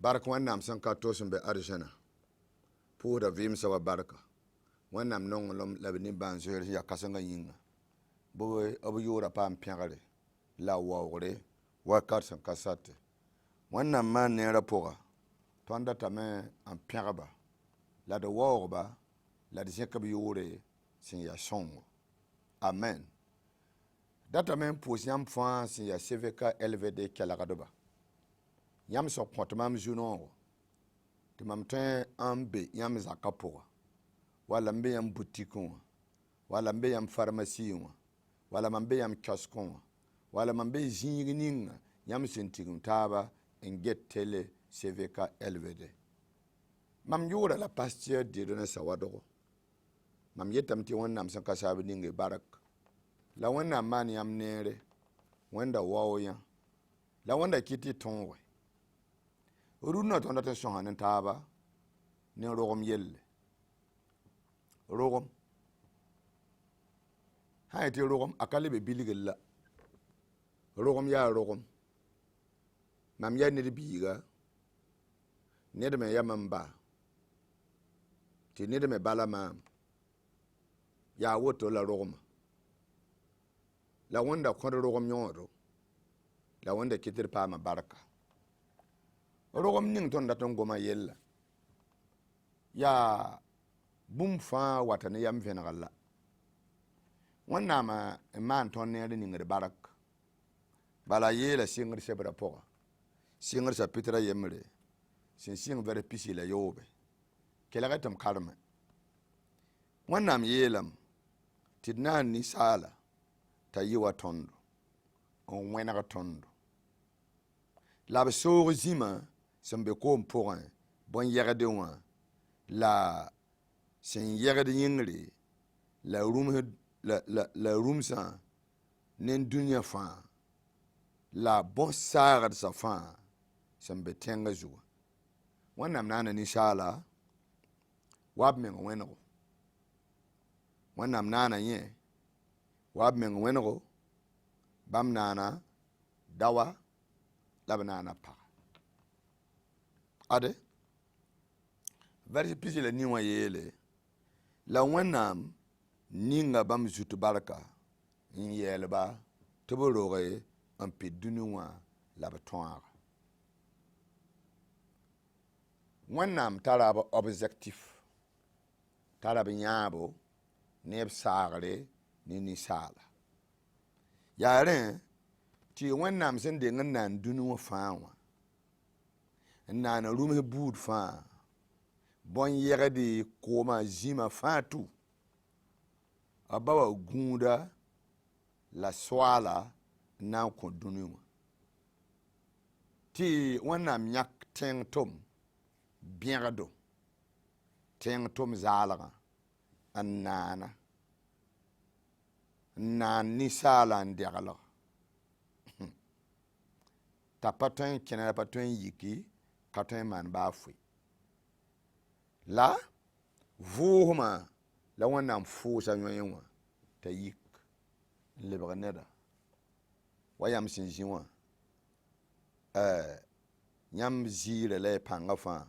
Barka wẽnnaam sẽn ka to sẽn be arzãna pʋʋsda vɩɩm soaba barka wẽnnaam nonglem la b nimbãan zoeer sẽn yaa kãsengã yĩnga b yʋʋra paam pẽgre la waoogre wakat sẽn ka sate wẽnnaam maan neerã pʋga tõnd datame n pẽgba la d waoogba la d zẽk b yʋʋre sẽn yaa sõngo amen datame n pʋʋs yãmb fãa sẽn yaa CVK LVD kelgdba yãmb sẽn kõt mam zu-noogo tɩ mam tõe n be yãmb zakã pʋga wala n be yãmb butikẽ wã wala n be yãmb farmasi wã wala mam be yãmb kioskẽ wã wala mam be zĩig ninga yãmb sẽn tigim taaba n get tele CVK LVD mam yʋʋra la pasteur Dieudonné Sawadgo mam yetame tɩ wẽnnaam sẽn ka saab ninge bark la wẽnnaam maan yãmb neere wẽnda wao yã la wẽnda kɩt tɩ tõoge rũndã tõnd dat n sõsa ne taaba ne rogem yelle rogem sã n yetɩ rogem a ka le be bilgr la rogem yaa rogem mam yaa ned biiga ned me yaa mam ba tɩ ned me bala maam yaa woto la rogema la wẽnda kõd rogem yõodo la wẽnda kɩtd paama barka rogem ning tõnd dat n goma yella yaa bũmb fãa wata ne yam vẽnegr la wẽnnaam n maan tõnd neer ningd bark bala yeela sɩngr sebrã pʋga sɩngr sapɩtrã yembre sẽn sɩng vɛr pisi la yoobe kelg tɩ m karme wẽnnaam yeelame tɩ d naan ninsaala t'a yɩ wa tõndo n wẽneg tõndo la b soog zĩma sẽn be koom pʋgẽ bõn-yɛgde wã la sẽn yɛgd yĩngre la rũmsã ne dũniyã fãa la bõn-saagdsã fãa sẽn be tẽngã zugã wẽnnaam naana ninsaala wa b meng wẽnego wẽnnaam naana yẽ wa b meng wẽnego bãmb naana dawa la b naana paga ade vɛrs pisi la nin wã yeele la wẽnnaam ninga bãmb zut barka n yɛɛlba tɩ b roge n pɩ dũni wã la b tõaga wẽnnaam tara b objectif tara b yãabo ne b saagre ne ninsaala yaa rẽ tɩ wẽnnaam sẽn deng n naan dũni wã fãa wã n naana rũms buud fãa bõn-yɛgde kooma zĩma fãa tu a ba wa gũuda la soaala n na n kõ dũni wã tɩ wẽnnaam yãk tẽng tʋm bẽgdo tẽng tʋm zaalgã n naana n naan ninsaala n deglg t'a pa tõe n kẽna la pa tõe n yiki ka tõe n maan baa-foe la vʋʋsmã la wẽnnaam fʋʋsa yõe wã t'a yik n lebg neda wa yãmb sẽn zĩ wã yãmb ziira la y pãngã fãa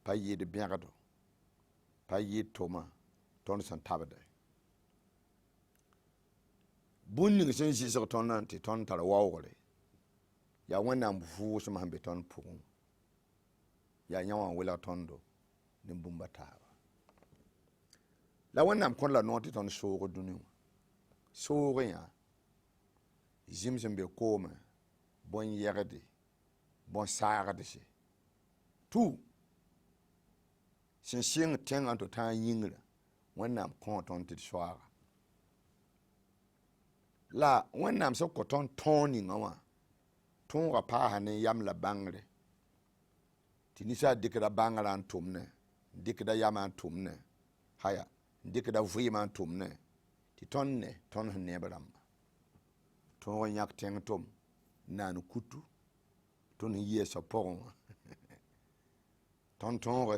pa yɩɩd bẽgdo pa yɩɩd tʋma tõnd sẽn tabda bũmb ning sẽn zɩsg tõndã tɩ tõnd tar waoogre yaa wẽnnaam vʋʋsem sẽn be tõnd pʋgẽ yaa yã wã welg tõndo ne bũmba taaba la wẽnnaam kõ la noog tɩ tõnd soog dũni wã soog yã zĩm sẽn be koome bõn-yɛgde bõn-saagdse tu sẽn sɩng tẽngã tɩ tãag yĩngrã wẽnnaam kõ tõnd tɩ d soaaga la wẽnnaam sẽn kõ tõnd tõog ninga wã tõoga paasa ne yam la bãngre tɩ ninsaal dɩkda bãngrã n tʋmne n dɩkda yamã n tʋmne haya n dɩkda vɩɩmã n tʋmne tɩ tõnd ne tõnd sẽn neeb rãmba tõog n yãk tẽng tʋm n naan kutu tõnd sẽn yɩa sa-pɔgẽ wã tõnd tõoge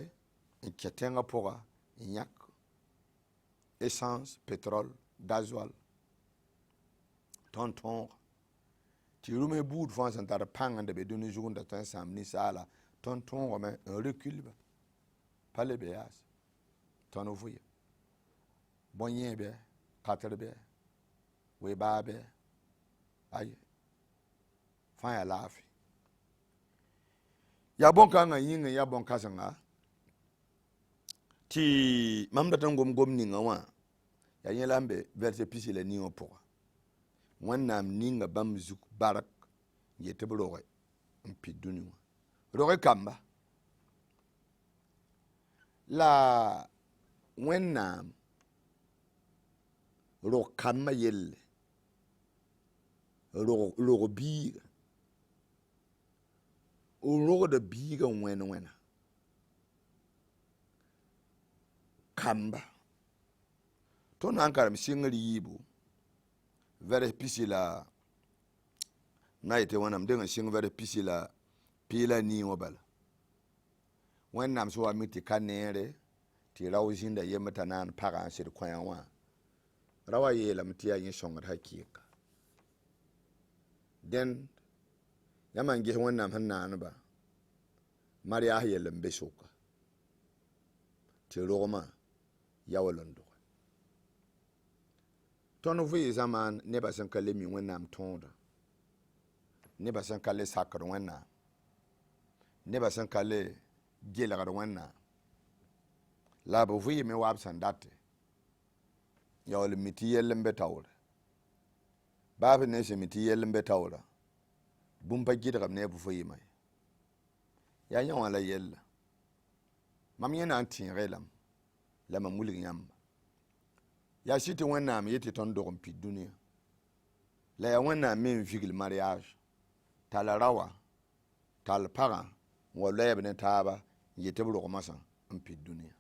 n kẽ tẽngã pʋga n yãk essence pétrole gasoil tõnd tõoga tɩ rũms buud fãa sẽn tar pãng n da be dũni zugẽ da tõe n sãam ninsaala ton remet un recul ba pas le béas ton ouvrier bon yen be quatre be we ba be aye fa ya lafi ya bon ka nga yin ya bon ka sanga ti mam da tan gom ni nga wa ya yin lambe verset pisi le ni o pour wannam ninga bam zuk barak yete broge mpi dunu roge kamba la wannam ro kama yelle ro biga ro da biga wena kamba to nan karam singri yibu very pisila naite wanam denga sing very pisila pila ni wabala wannam so amiti kanere ti rawzinda yemata nan paga sir kwayanwa rawa yela mtiya yin songar hakika den yaman ge wannam hanna ba mariya yelam besoka ti roma yawalondo ton vu zaman ne ba san kale mi wannam tonda ne ba san kale sakar wanna ne ba san kale gelagar wanna la ba vu me wab san date yawal miti yellen betawra babu ne se miti yellen betawra bumpa gidram ne bu vu mai ya nyaw la yella mam yena antin relam la mamul yamba ya siti wannam yeti ton dogon pi dunia la ya wannam min vigil mariage tala rawa tal para wala yebne taba yete bro masa pi dunia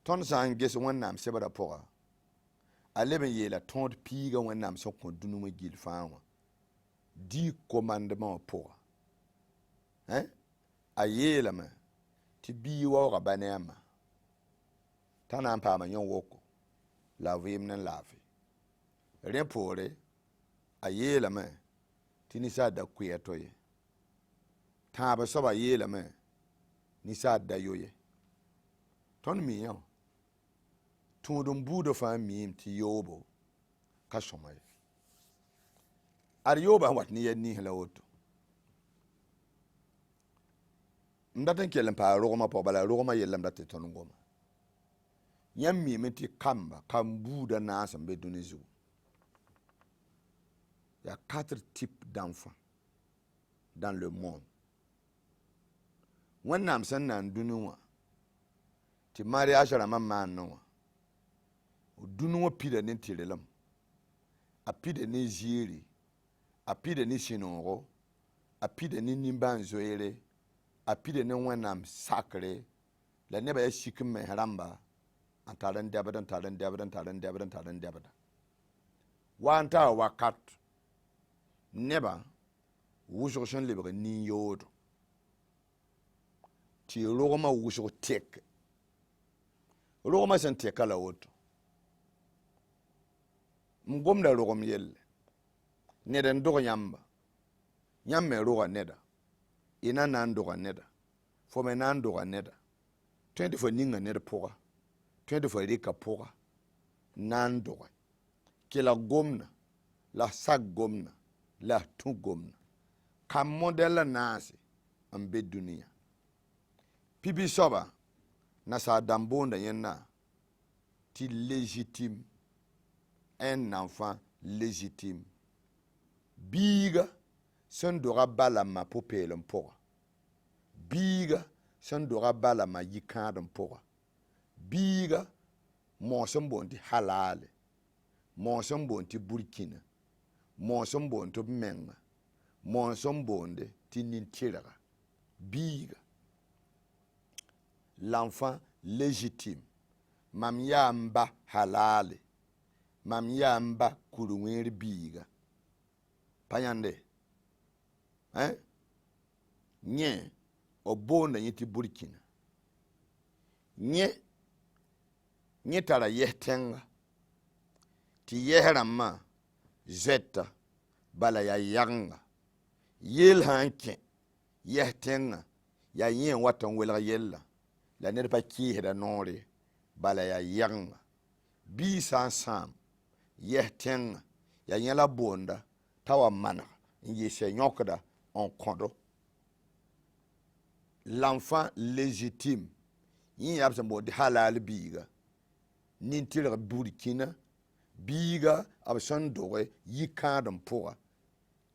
ton san ges wannam sebara pora aleben yela ton piga wannam so ko dunu ma gil faama di commandement pora ayela ma ti bi wa ga banema tana pa ma nyon woko la vim nan lafi repore ayela ma tini sa da kuyeto ye ta ba so ba yela ma ni sa da yoye ton mi yo tudum budo fa mi ti yobo ka somay ar yoba wat ni yenni hela woto ndatan kelen pa rogoma po bala rogoma yelam datte ton ngoma yammi meti kamba kambuda nasam be dunizu il y a 4 types d'enfants dans le monde wannam san nan dunuwa ti mariage la mamma no dunuwa pide ne tirelam a pide ne jiri a pide ne sinoro a pide ne nimbanzoere a pide ne wannam sacré la ne ba ya shikin me haramba antaran debadan wanta wakat neba wusho shan libre ni yodo ti rogoma wusho tek rogoma san tekala woto mgomda rogom yelle neda ndogo nyamme roga neda ina nan doga neda fome nan doga neda 24 ninga neda poga 24 rika poga nan doga kila gomna la sag gomna la tu gomna kam modela nasi ambe dunia pibi soba na sa dambonda yenna ti légitime un enfant légitime biga son dora bala ma popelum poga biga son dora bala ma yikadum poga biga mo son bonti halale mo son bonti burkina mo son bonti menga mo son bonde tinintira biga l'enfant légitime mam yamba halale mam yamba kurunwer biga panyande nye obonda yiti burkina nye tara yehtenga ti yehrama zeta bala ya yanga yel hanke tenga ya yin watan welga yella la ned pa kiisda noore bala ya yaganga bi san sam tenga ya yela bonda tawa mana yi se nyokda en kondo. L'enfant légitime yin yab san bod halal biiga nin tira burkina biiga ab son doge yi kadam poa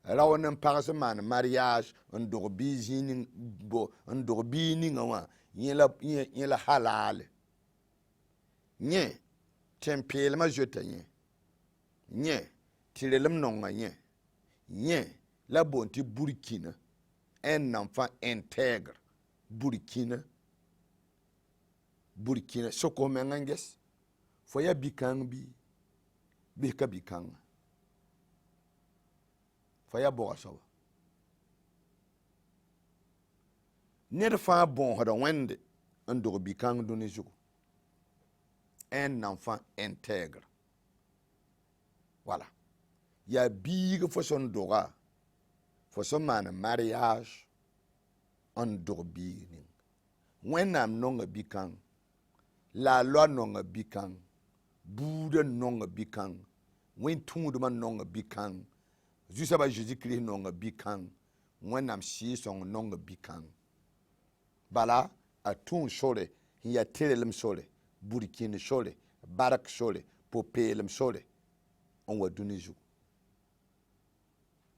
rawonen parse man mariage on dog bi zinin bo on dog bi ni ngawa yela halal nye tempel ma jota nye tirelem nonga nye la bonti burkina un enfant intègre burkina soko menganges foya bikang bi ka bikang foya bo so ned fa bon hoda wende ndo bikang doni jugo un enfant intègre voilà ya big fo son doga fo son man mariage on dobi ni when am nonga bikang la loi nonga bikang buda nonga bikang when tundu man nonga bikang juste ba Jésus Christ nonga bikang when am si son nonga bikang bala a tun sole ya telem sole burkina sole barak sole popelem sole on wa duniju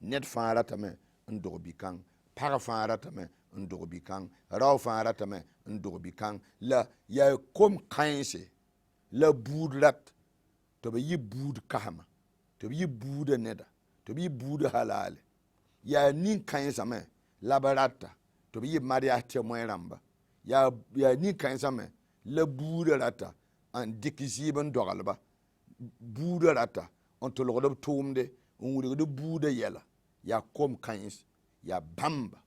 net fara tame ndo bikang para fara tame ndo bikang raw fara tame ndo bikang la ya kom kainse la budrat to be yi bud kahama to be yi bud neda to be yi bud halal ya nin kainsa me la barata to be yi maria temoin ramba ya nin kainsa me la bud rata an dikisiben dogalba bud rata on to logodo tumde on wuri do bud yela ya kom kains ya bamba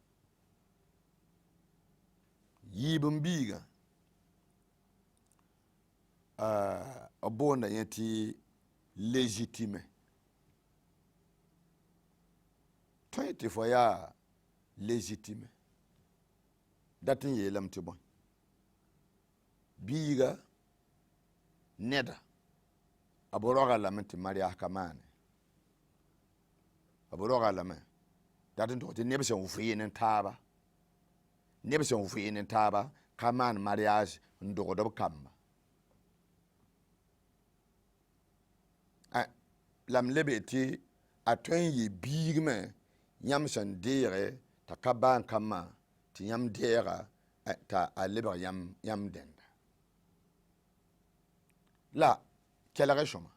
yibin biga abonda yati légitime toyete foya légitime datin yelam ti bon biga neda aboroga lamenti maria kamane aboroga lame datin to te nebse ufiyenen taba nebse ufiyenen taba kaman mariage ndogodo kamba lam lebeti atwen yi bigme nyam san dere ta kaban kama ti nyam dera ta aleba yam denda la kelare shoma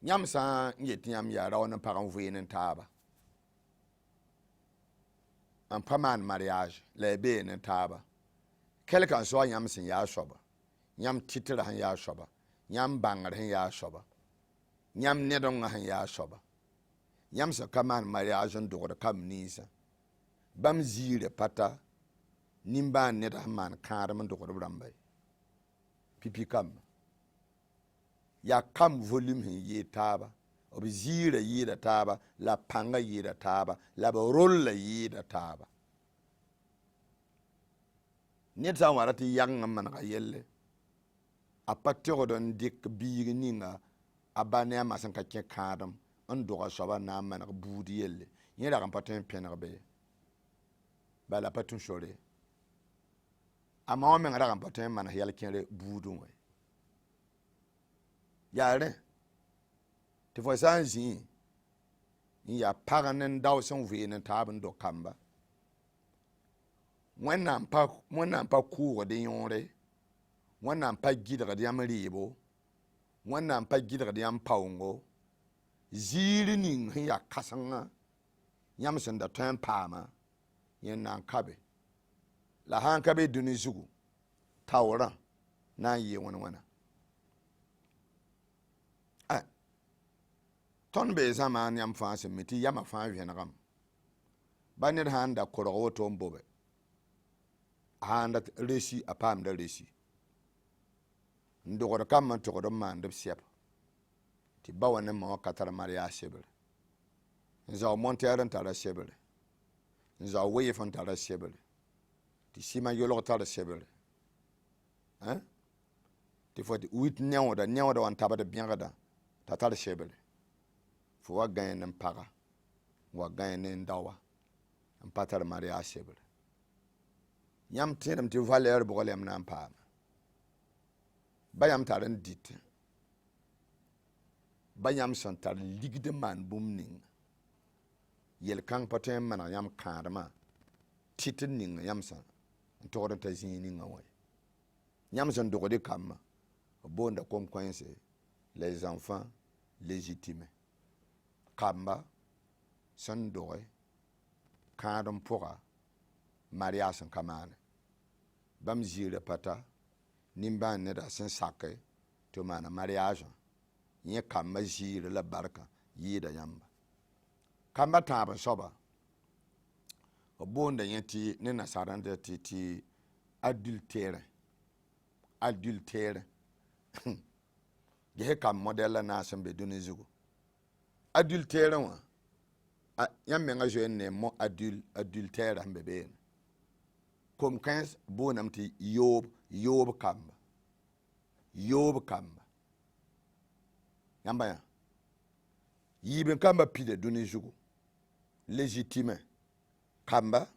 nyam san yeti nyam ya rawon paran vuyenen taba en paman mariage la benen taba kelkan so nyam sin ya shoba nyam titira han ya shoba nyam bangar han ya shoba nyam nedon han ya shoba nyam sa kaman mariage ndo kam nisa bam zire pata nimba neda man karam ndo brambay pipi kam ya kam volume yi taba obi zire yi da taba la panga yi da taba la rolla yi da taba neta warati yang man ga yelle a patio don dik biig ninga abane ma san ka ke kadam on do soba na man ga budi yelle yera kan patin penar be bala patun shore ama o men ga kan patin man yel kere budun we yare te fo sanzi ya paganen dawson venen taben do kamba wannan pa kuwa de yore wannan pa gidra de amribo wannan pa gidra de ampaungo ziri nin ya kasanga yamsen da tan pama yennan kabe la han kabe duni zugu tawra na yi wana ton be zaman yam fa se meti yama fa wi gam banir handa koro to mbobe handa resi apam da resi ndogor kam man to do man de siap ti bawane ma katar maria sebel nza monter ntara sebel Nza weye fan tara sebele. Ti sima yolo tara sebele. Hein? Ti foti wit nyawoda wan tabada biangada. Ta tara sebele. Fo wa gagne mpaga. Wa gagne ndawa. Mpatar maria sebele. Yam tedem ti valeur bogolem na mpama. Bayam taran dit. Bayam san tar ligde man bumning. Yel kang patem man yam karma. Titin ning yam san. Ntore ta zini ngawai. Yam san dogode kama. Bonda comme coince les enfants légitimes. Kamba san dore kadam pora mariage kamane. Bam jire pata nimba ne da sen sake to mana mariage. Nye kamba jire la barka yida yamba. Kamba taba soba. Bonda yenti ne nasarande ti adultère. Adultère. Gehe kam modèle na sembe dunizugo. Adultère wa. Yam menga jeune mo adultère ambebe. Comme 15 bonam ti yob kamba. Yob kamba. Yamba ya. Yiben kamba pide dunizugo. Légitime. Kamba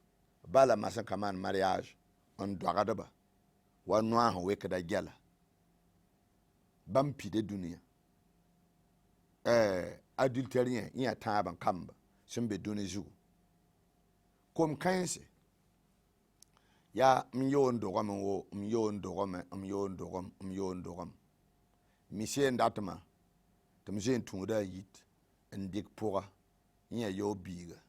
bala masan kaman mariage on dogadaba. Wa noa ho wekada gala. Bam pide dunia. Adultérien y a taban kamba sembe dunizugo. Comme 15 ya myon dogom. Monsieur ndatma temjen tungda yit ndik pora nya yo biga.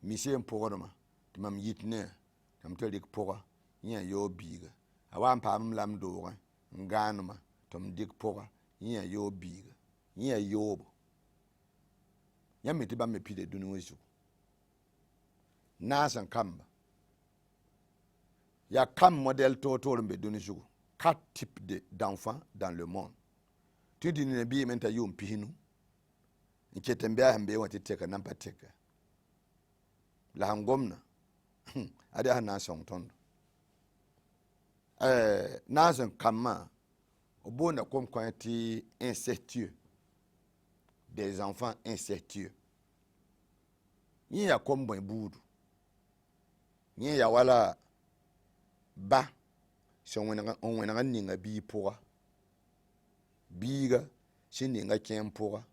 Monsieur poroma temam yit ne tem telik pora nya yo biga. Awan pam lam doga nganuma tom dik pora nya yo biga. Nya yobo. Yamiti ba me pide dunizugo. Nasan kamba. Il y a comme modèle total de dunizugo. 4 types d'enfants dans le monde. Tu dis ne bi menta yum pihinu. Nketembea hambe wati teka nampa teka. La hangomna. Ade hana song tondo. Nasan kama obona comme quand ti incestueux. Des enfants incestueux. Ni ya comme bon boudou. Ni ya wala ba so on wena ninga bi poa biga sininga kem poa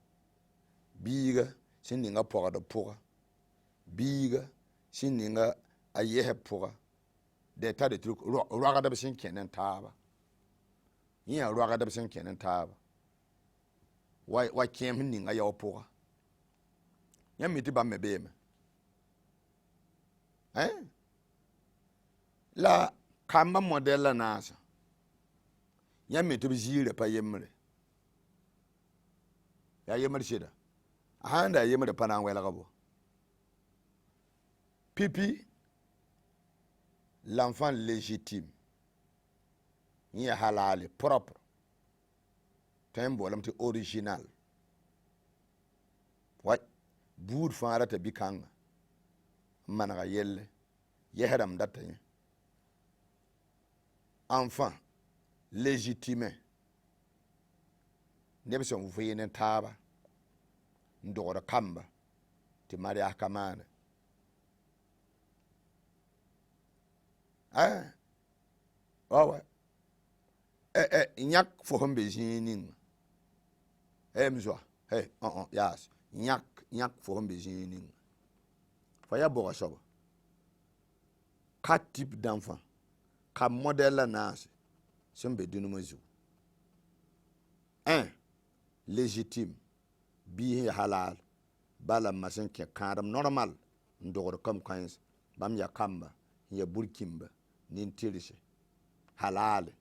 biga sininga poa da poa biga sininga ayehe poa de ta de truc roga da sin kenen taba yin roga da sin kenen taba wa kem ninga ya poa yamiti ba mebe me la kamba modèle la nasa. Ya me to bizire pa yemre. Ya yemre shida. Ahanda yemre pa na wela gabo. Pipi l'enfant légitime. Ni halal propre. Tembo lamti original. Wat boud fara ta bikanga. Managa yelle. Yeheram datanya. Enfant légitime. Nebson vuyene taba. Ndora kamba. Ti maria kamana. Wawa. Nyak fo hombe jinin. Mzwa. Yas. Nyak fo hombe jinin. Faya boga soba. 4 types d'enfants. Comme modèle la nase. Sembe dunumuzu. 1. Légitime. Bi halal. Bala masin ke karam normal. Ndogor comme 15. Bam ya kamba. Ya burkimba. Nintirishe. Halal.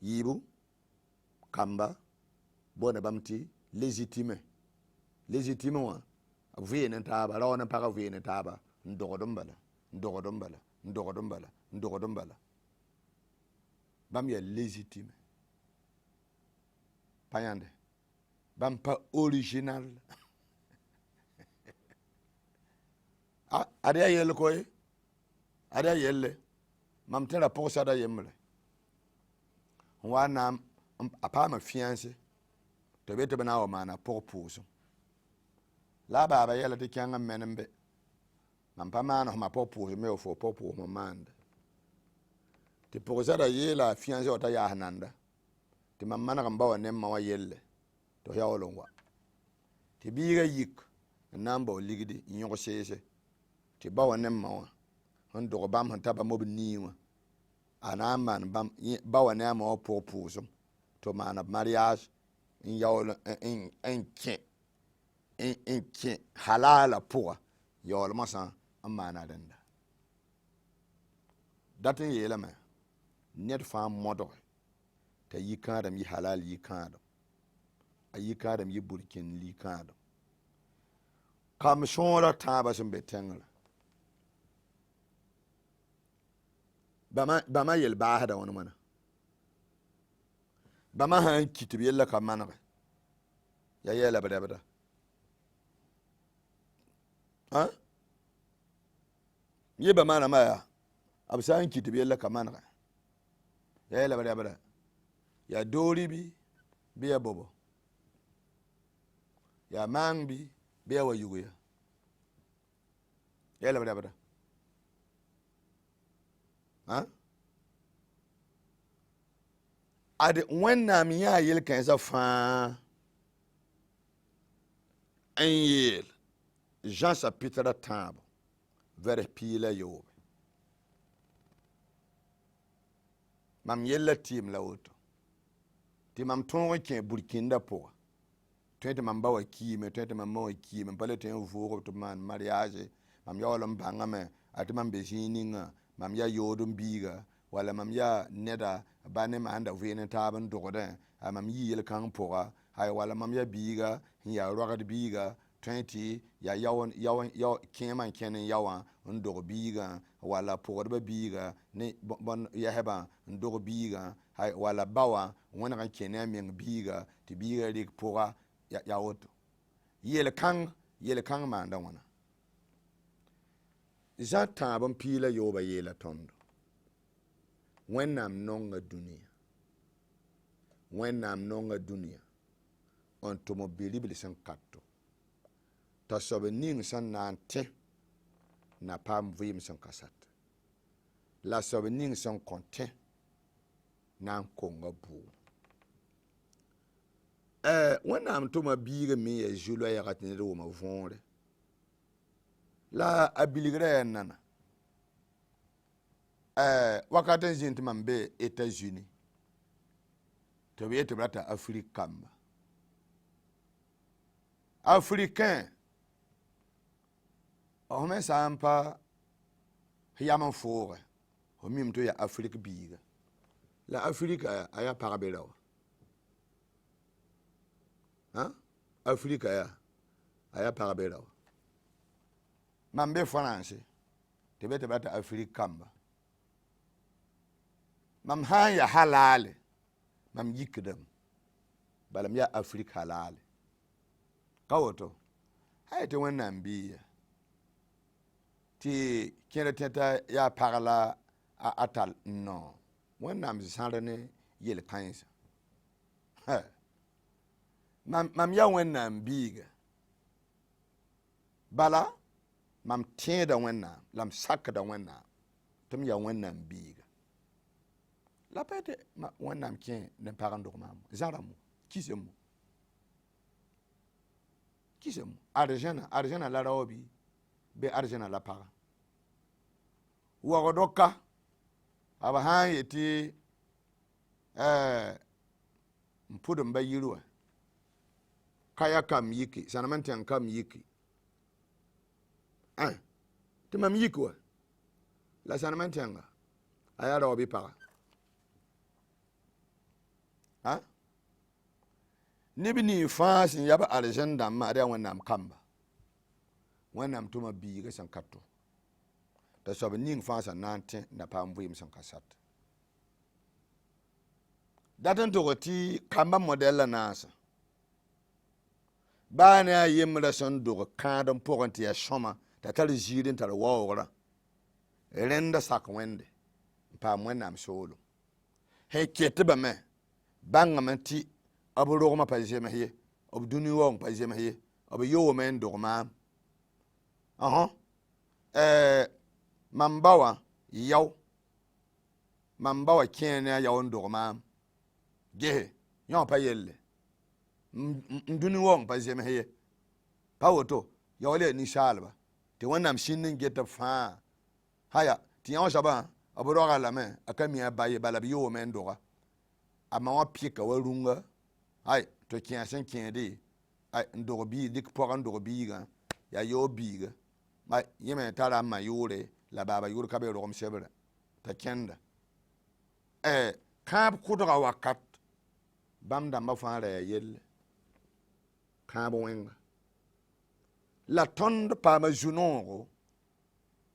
Yibu. Kamba. Bona bamti. Légitime. Légitime wa. Vuyene taba. Rawana paka vuyene taba. Ndogodombala. Ndogodombala. Bam ya légitime. Payande. Bam pas original. Ada yel koy. Ada yelle. Mam tera posa da yemle. Wa na apa ma fiancé. To bete bana wa mana pour pouso. La baba yela te kyanga menembe. Mam pa mana ma pour pouso me ofo pour pour mo mande. Te posa da yela fiancé ota ya hananda. Te mam mana kan bawa nem ma wa yelle. To ya wolongwa. Te biga yik namba ligidi nyoko sese. Te bawa nem ma wa. On do bam han taba mo bniwa. Ana man bam bawa nem ma pour pouso. To mana mariage in yawl in halala pour yawl masa amana denda datin yela ma net fa modo ta yikadam yi halal yikadam ayikadam yi burkin likadam kam shora taba sun betengla bama yel baahda wona mana bama han kitib yella ka manare ya yela bada ha ye bama na maya absan kitib yella ka manare ya yela bada ya dori bi ya bobo ya mangbi bi ya wayuya yela bada ha ade wennam ya yel kan sa fa en yel Jean chapitre 10 vers pile yobe mam yella tim la woto ti mam tongo ke burkinda po tete mam bawa kime tete mam mo kime pale ten vuro to man mariage mam yolom bangame ati mam bezininga mam ya yodum biga wala mam ya neda bane ma anda vene taban dogode mam yiyel kan poga hay wala mam ya biga ya rogad biga 20 ya yaw keman kenen yawa ndog biga wala pogod biga ne bon ya heba ndog biga hay wala bawa wona kan kenen men biga ti biga rik poga ya woto yel kan ma anda wona zata ban pila yoba yela tondo wennam nonga dunia on to mo bilibili san katto ta sobe ning san nante na pam vim san kasat la sobe ning san konte nan konga bu wennam to ma biga mi e julo ya gatne do ma vonre la abiligre nana wakati jinti mambe États-Unis to be to brata Afrikamba Africain o me sampa yaman fore o mim to ya Afrique biga la Afrika aya parabela ha Afrika aya parabela mambe France to be to brata Afrikamba mam han ya halale mam yikdam balam ya Afrika halale kawoto hayte wonnam biya ti kene teta ya parla atal no wonnam sanrene yel kansa mam ya wonnam biga bala mam tieda wonnam lam sakda wonnam tum ya wonnam biga la pete wonnam kien ne parando mam zaramu kisemu arjana la raobi be arjana la para wagodoka aba han yeti mpudum ba yirwa kaya kam yiki sanamantan kam yiki timam yikwa la sanamantanga aya raobi para nibini fas yaba arjanda ma da wannam kamba wannam tuma bi ga san katto da so ning fas nante na pam buim san kasat datan to ti kamba model nasa bana yimra san do kadam poganti ya shoma t'a tar ziirin tar waogra rẽnda sak wẽnde n paam wẽnnaam soolem he ketba me bãngame tɩ b rogmã pa zems ye b dũni waoong pa zems ye b yoome n dog maam mam ba wã yao mam ba wã kẽe ne a yao n dog maam gese yõ pa yelle n dũni waoong pa zems ye pa woto yaool yaa ninsaalba tɩ wẽnnaam sĩnd n get b fãa haya tɩ yã wã soabã b roga lame a ka mi a ba ye bala b yoome n doga a ma wã pɩka wa rũnga ay tɩ kẽ sẽn kẽede ay n dog biig dɩk pʋg n dog biigã yaa yao biiga yẽ me tara n ma yʋʋre la baaba yʋʋr ka be rogem sebrã t'a kẽnda kãab kʋdga wakat bãmb dãmbã fãa ra yaa yelle kãab wẽnga la tõnd paama zu-noogo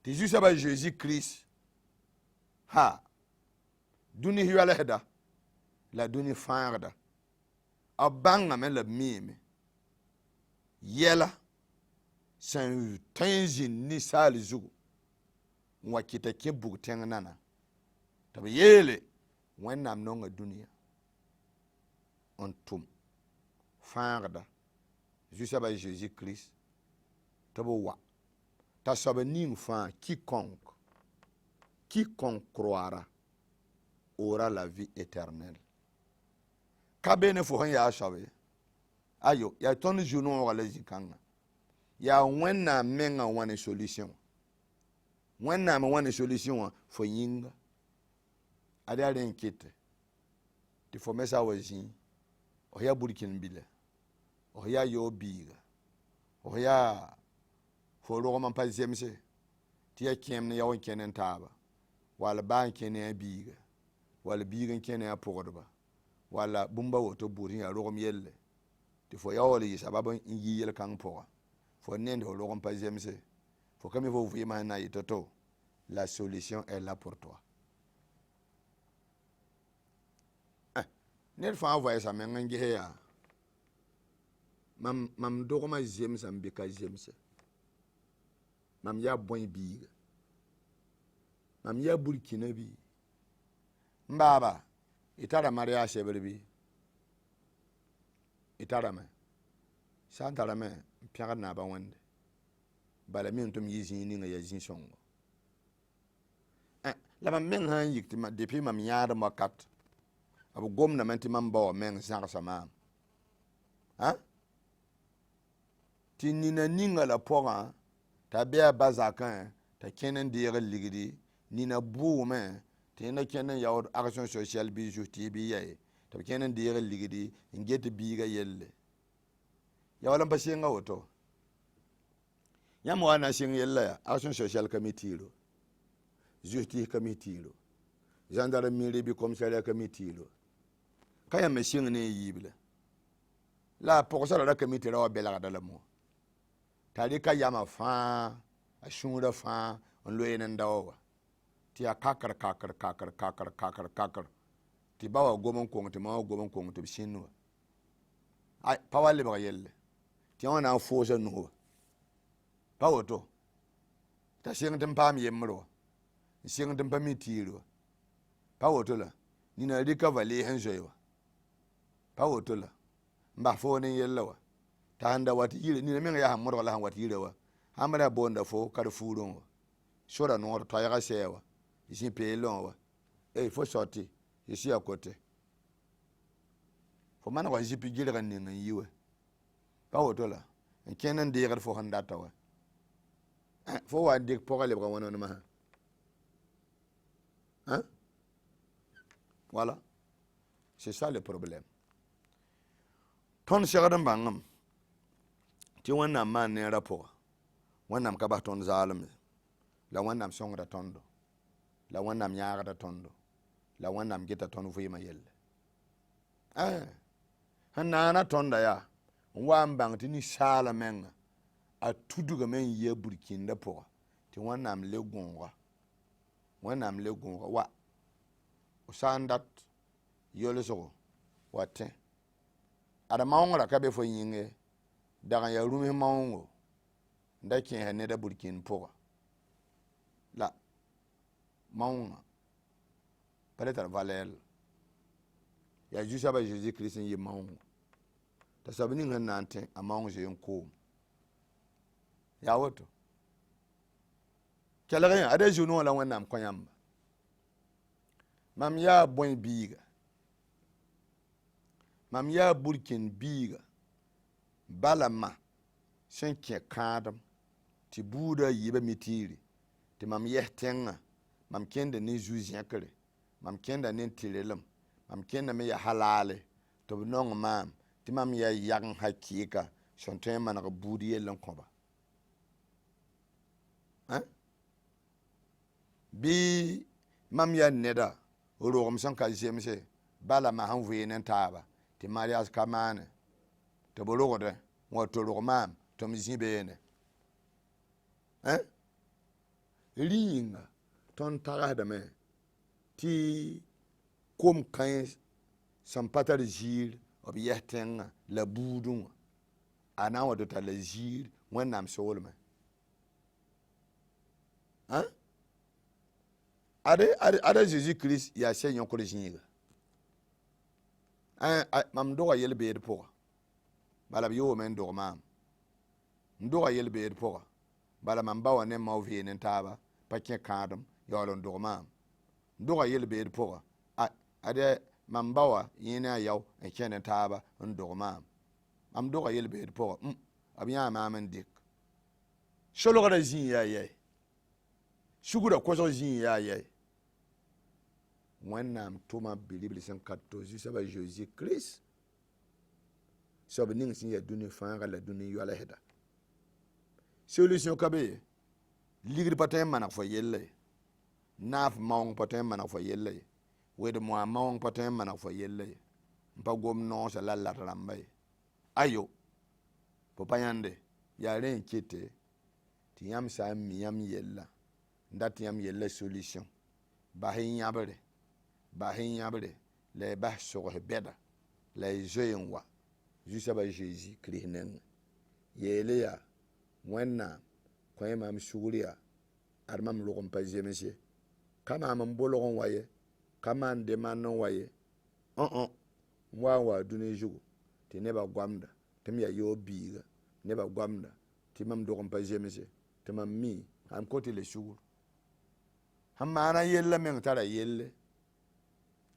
tɩ zu-soabã Jésus Kirist dũni yɔlsda la dũni fãagda b bãngame la b miime yɛla sẽn tõe n zĩnd ninsaal zugu n wa kɩta kẽ bug tẽng nana tɩ b yeele wẽnnaam nonga dũniyã n tʋm fãagda zu-soabã Jésus Kirist tɩ b wa t'a soab ning fãa quiconque croira aura la vie éternelle ka be ne fo sẽn yaa soab ye ayo yaa tõnd zu-noogã la zĩ-kãngã yaa wẽnnaam mengã wã ne solution wẽnnaam wã ne solution wã fo yĩnga ad yaa rẽ n kɩte tɩ fo me sã wa zĩ f yaa burkin bila f yaa yao biiga f yaa fo rogm n pa zemse tɩ yaa kẽem ne yao n kẽ ne taaba wall baa n kẽ ne a biiga wall biig n kẽ ne a pʋgdba walla bũmba woto buud sẽn yaa rogem yelle tɩ fo yaool yɩsa bab n yi yel-kãng pʋga fo nend fo rog n pa zemse fo ka mi fo vɩɩmã sẽn na n yɩ to la solution est là pour toi ned fãa vɛɛsa meng n ges yaa mam dogmã zemsã n be ka zemse mam yaa bõe biiga mam yaa burkina bii n baaba y tara mariya sebr bɩ y tarame sã n tarame n pẽgd naaba wẽnde bala mi n tʋm yɩ zĩig ninga yaa zĩ-sõngo la mam meng sã n yik tɩ depuis mam yãadem wakat b gomdame tɩ mam ba wa meng zãgsa maam tɩ nina ninga la pʋgã t'a be a ba zakẽ t'a kẽn n deeg n ligdi nina bʋʋme tɩ yẽnda kẽnd n yaood action sociale bɩ justice bɩ yaye tɩ b kẽnd n deeg n ligdi n get biiga yelle yaool n pa sɩnga woto yãmb wa na sɩng yella yaa action sociale ka mi tɩɩro justice ka mi tɩɩro gendarmerie bɩ commissariat ka mi tɩɩro ka yãmb me sɩng ne n yiible la a pʋgsra ra ka mi tɩ ra wa belgda la mo t'a rɩka yama fãa a sũurã fãa n loeen n dawa wa tɩ yaa kakr tɩ ba wa gom n kong tɩ ma wa gom n kong tɩ b sĩnd wa pa wa lebg yelle tɩ yã wã na n foosa nus wa pa woto t'a sɩng tɩ n paam yembr wa n sɩng tɩ n pa mi tiir wa pa woto la nina rɩka valees n zoe wa pa woto la n bas foon n yella wa t'a sẽn da wat yire nina meng yaa sẽn modg la sẽn wat yira wa sãn ra boonda fo kar fuurẽ wa sora noogd toɛɛga sɛɛ wa zĩ peelẽ wa fo sɔtɩ y sɩ yaa kote fo maneg wa zipi gɩrg n ning n yi wa pa woto la n kẽnd n deegd fo sẽn data wa fo wa n dɩk pʋga lebga wãn wãn masã voilà c'est ça le problème tõnd segd n bãngem tɩ wẽnnaam maan neerã pʋga wẽnnaam ka bas tõnd zaalem la wẽnnaam sõngda tõndo la wẽnnaam yãagda tõndo la wẽnnaam geta tõnd vɩɩmã yelle sẽn naana tõnda yaa n wa n bãng tɩ ninsaala menga a tudgame n yia burkĩnda pʋga tɩ wẽnnaam le gõoga wa f sã n dat yolsgo wa tẽ ad maoongrã ka be fo yĩnge dag n yaa rũms maoongo nda kẽesa neda burkĩnd pʋga la maoongã pa le tar valɛɛl yaa zu-soabã Jésus Kirist n yɩ maoongo t'a soab ning sẽn na n tẽ a maoong zoe n koom yaa woto kelgẽ ada zu-noogã la wẽnnaam kõ yãmba mam yaa bõe biiga mam yaa burkĩnd biiga bala ma sẽn kẽ kãadem tɩ buudã yiiba mitiiri tɩ mam yɛs tẽngã mam kẽnda ne zu-zẽkre mam kẽnda ne tɩrlem mam kẽnda me yaa halaale tɩ b nong maam tɩ mam yaa yageng hakɩɩka sẽn tõe n maneg buud yell n kõba bɩ mam yaa neda rogem sẽn ka zemse bala ma sẽn vɩɩn n taaba tɩ marias ka maane tɩ b rogdẽ wã to rog maam tɩ m zĩ beene rĩ yĩnga tõnd tagsdame tɩ kom kãens sẽn pa tar ziir b yɛs tẽngã la buudẽ wã a na n wa to tar la ziir wẽnnaam soolmẽ ada Jésus Kirist yaa sɛ yõkr zĩiga mam doga yel-beed pʋga bala b yoome n dog maam n doga yel-beed pʋga bala mam ba wa ne mao vɩɩn n taaba pa kẽ kãadem yaool n dog maam n doga yel-beed pʋga ad mam ba wa yẽ ne a yao n kẽnd n taaba n dog maam mam doga yel-beed pʋga b yãa maam n dɩk solgra zĩig yaa yɛɛ sugra kosg zĩig yaa yɛɛ wẽnnaam tʋma bi-ribl sẽn ka to zu-soabã Jésus Kirist soab ning sẽn yaa dũni fãaga la dũni yɔlsda solution ka be ye ligd pa tõe n maneg fo yella ye naaf maoong pa tõe n maneg fo yella ye wed-moã maoong pa tõe n maneg fo yella ye n pa gom noogsa la lat rãmba ye ayo fo pa yãnde yaa rẽ n kɩte tɩ yãmb sã n mi yãmb yella n dat yãmb yella solution bas y yãbre la y bas sogs bɛda la y zoe n wa zu-soabã Jésus Kirist nengẽ yeele yaa wẽnnaam kõ ye mam sugr yaa ad mam log n pa zems ye ka maam n bolg n wa ye ka maan de-man n wa ye n wa dũni zugu tɩ nebã goamda tɩ m yaa yaoog biiga nebã goamda tɩ mam dog n pa zems ye tɩ mam mi sãn kot le sugr sẽn maana yella meng tara yelle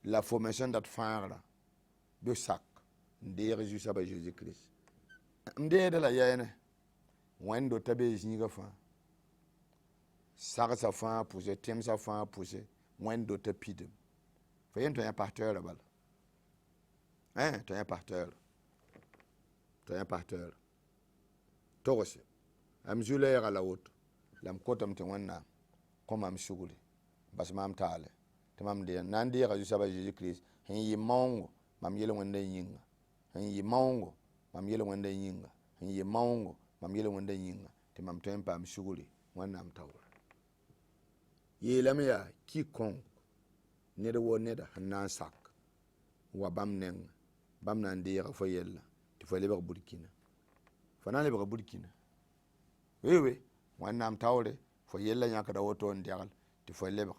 la fo me sẽn dat fãagrã do sak n deeg zu-soabã Jésus Kirist m deeda la yɛɛne wẽnd do t'a bee zĩiga fãa sagsa fãa pʋse tẽmsã fãa pʋse wẽnd do t'a pidem fo yen tɩ yã pasteur bala tɩ yã pasteur togse am zu la yɛga la woto la m kotame tɩ wẽnnaam kõ mam sugri bas mam taale tɩ mam na n deega zu-soabã Jésus Kirist sẽn yɩ maoongo mam yel-wẽnda yĩnga sẽn yɩ maoongo mam yel-wẽnda yĩnga sẽn yɩ maoongo mam yel-wẽnda yĩnga tɩ mam tõe n paam sugri wẽnnaam taoora yeelame yaa ki-kõng ned wo neda sẽn na n sak wa bãmb nengẽ bãmb na n deega fo yella tɩ fo lebg burkina fo na n lebga burkina wewe wẽnnaam taoore fo yella yãkda woto n degl tɩ fo lebga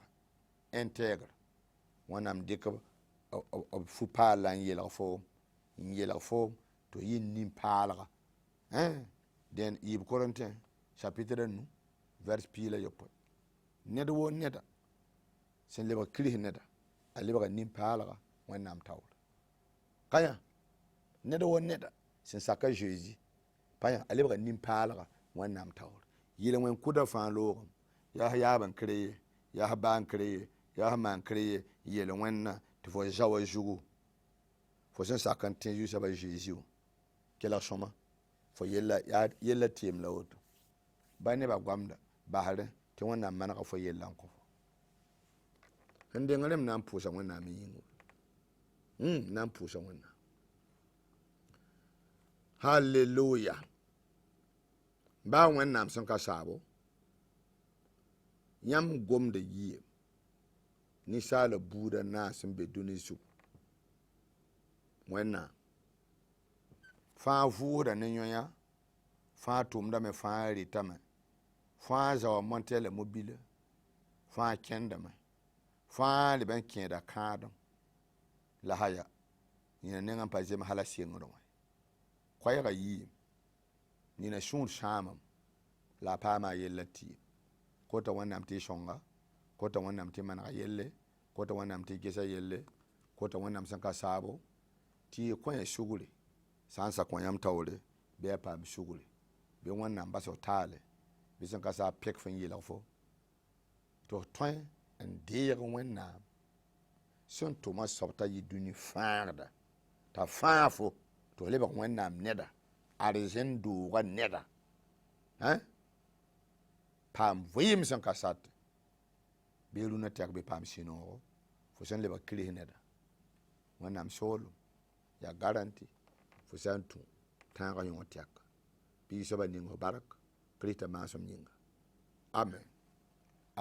intègre wẽnnaam dɩk b fu-paal la n yelg foom tɩ yɩ nin-paalga dẽn yɩɩb Korintẽ chapitre 9 vers piila yopoe ned wo neda sẽn lebg Kirist neda a lebga nin-paalga wẽnnaam taoore ka yã ned wo neda sẽn saka Jésus pa yã a lebga nin-paalga wẽnnaam taoore yel-wẽn kʋda fãa loogem yaa yaab n kre ye yaa baa n kre ye yaa maan kre ye yel-wẽnna tɩ fo za wa zugu fo sẽn sak n tẽ zu-soabã Jésus wã kelg sõma fo yella tɩɩm la woto ba nebã goamda basrẽ tɩ wẽnnaam manega fo yella n kõ fo n deng rẽm na n pʋʋsa wẽnnaam n yĩngo na n pʋʋsa wẽnnaam halleluya baa wẽnnaam sẽn ka saabo yãmb gomda yɩɩm ninsaala buudã naas sẽn be dũni zugu wẽnnaam fãa vʋʋsda ne yõyã fãa tʋʋmdame fãa rɩtame fãa zawa montɛla mobile fãa kẽndame fãa leb n kẽeda kãadem la haya nina nengã pa zem hala sɩngrẽ wã koɛɛgã yiime nina sũur sãamem la a paama a yella tɩɩm kota wẽnnaam tɩ y sõnga kota wẽnnaam tɩ manega yelle kota wẽnnaam tɩ y gesa yelle kota wẽnnaam sẽn ka saabo tɩ y kõ sugre sã n sa kõ yãmb taoore bɩ a paam sugre bɩ wẽnnaam bas f taale bɩ sẽn ka saa pek fõ n yɩlg fo tɩ f tõe n deeg wẽnnaam sẽn tʋma soab t'a yɩ dũni fãagda t'a fãa fo tɩ f lebg wẽnnaam neda arzẽn dooga neda paam vɩɩm sẽn ka sat bɩ rũnã tɛk bɩ paam sũ-noogo fo sẽn lebg kɩrs neda wẽnnaam soolem yaa garanti fo sã n tũ tãagã yõ tɛk bɩ y soaba ning f bark kirista maasem yĩnga amen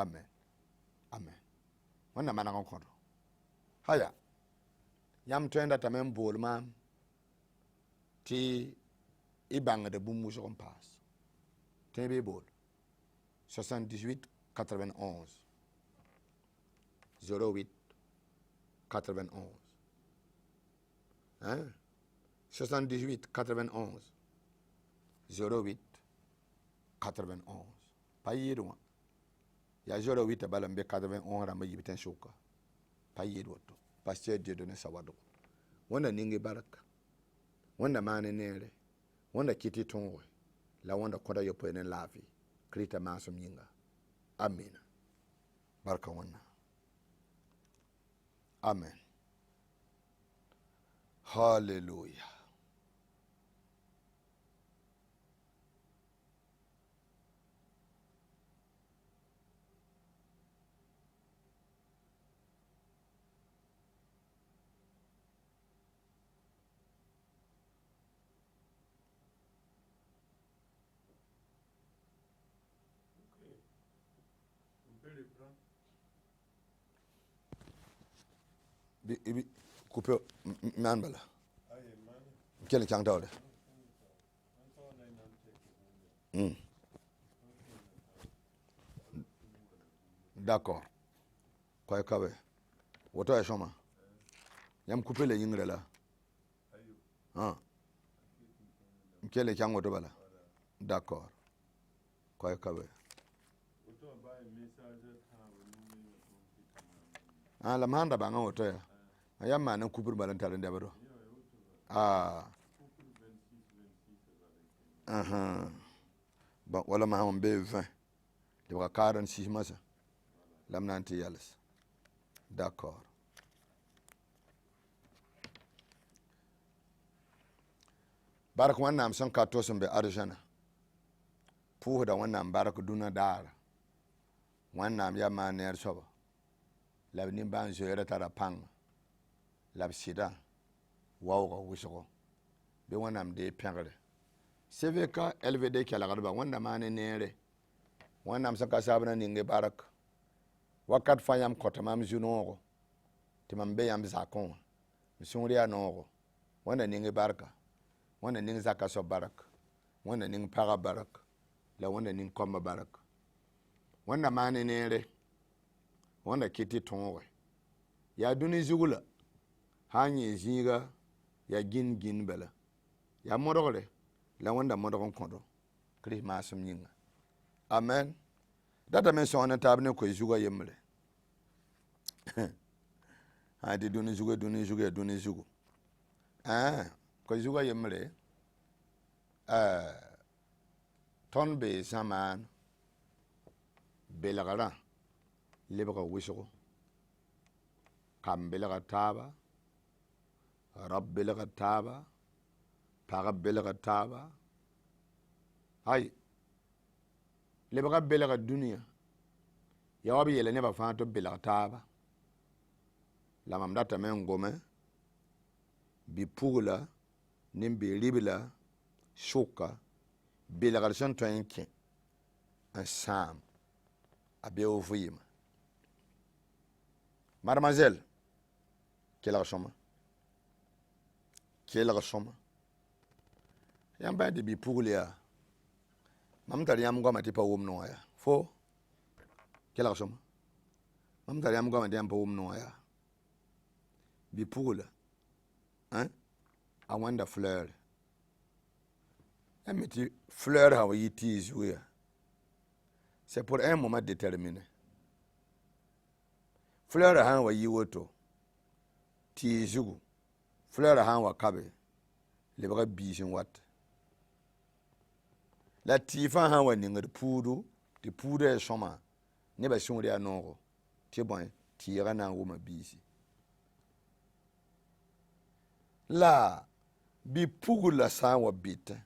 amen amen wẽnna maneg n kõdo haya yãmb tõe n datame n bool maam tɩ y bãngda bũmb wʋsg n paas tõe bɩ y bool 78 91 08 91 78 91 08 91 pa yɩɩd wã yaa 08 bala n be 91 rãmbã yib tẽ sʋka pa yɩɩd woto pasteur dedo ne sawadgo wẽnda ning y bark wẽnda maan neere wẽnda kɩt y tõoge la wẽnda kõda yopoe ne laafɩ kirista maasem yĩnga amina barka wẽnnaam amen halleluya bi coupe man bala kele chang tawde d'accord koy kabe woto e soma yam coupe le yingre la kele chang woto bala d'accord koy kabe la manda ba nga woto ya yam ma nan kubur balan talan da bado ba wala ma on be 20 de ba 46 masa lam nan ti yals d'accord barak wannam son ka to be arjana pu da wannam barak duna dar wannam ya ma ner soba lab nin ban zoera tara pang lab sida wawga wʋsgo bɩ wẽnnaam dee pẽgre cvk lvd kelgdba wẽnda maane neere wẽnnaam sẽn ka saab na ninge bark wakat fãa yãmb kõta mam zu-noogo tɩ mam be yãmb zakẽ wã m sũur yaa noogo wẽnda ninge barka wẽnda ning zaka soab bark wẽnda ning paga bark la wẽnda ning kõmba bark wẽnda maane neere wẽnda kɩt tɩ tõoge yaa dũni zugla sã n yẽ zĩiga yaa gĩn bala yaa modgre la wẽnda modg n kõdo kirist maasem yĩnga amen datame n sõg ne taab ne koe zugã yembre sã tɩ dũni zugu yaa dũni zugu koe zugã yembre tõnd bee zãmaan belgrã lebga wʋsgo kam belga taaba rab belga taaba pagb belga taaba ay lebga belga dũniyã ya wa b yɛla nebã fãa tɩ b belg taaba la mam datame n gome bi-pugla ne bi-ribla sʋka belgd sẽn tõe n kẽ n sãam a beoog vɩɩma mademoiselle kelg sõma yãmb bãe tɩ bi-pugl yaa mam tar yam goma ti pa wum no ya fo kela som mam tar yam goma ti pa wum no ya bi pugula hein a wanda fleur amiti fleur ha yi tizu ya c'est pour un moment déterminé fleur ha wa yi woto tizu fleur ha wa kabe le ba bisin wat la tifa ha wa ninga pudu ti pudu e soma ne ba shuri anoro ti bon ti ra na wo ma bisi la bi pugula sa wa bita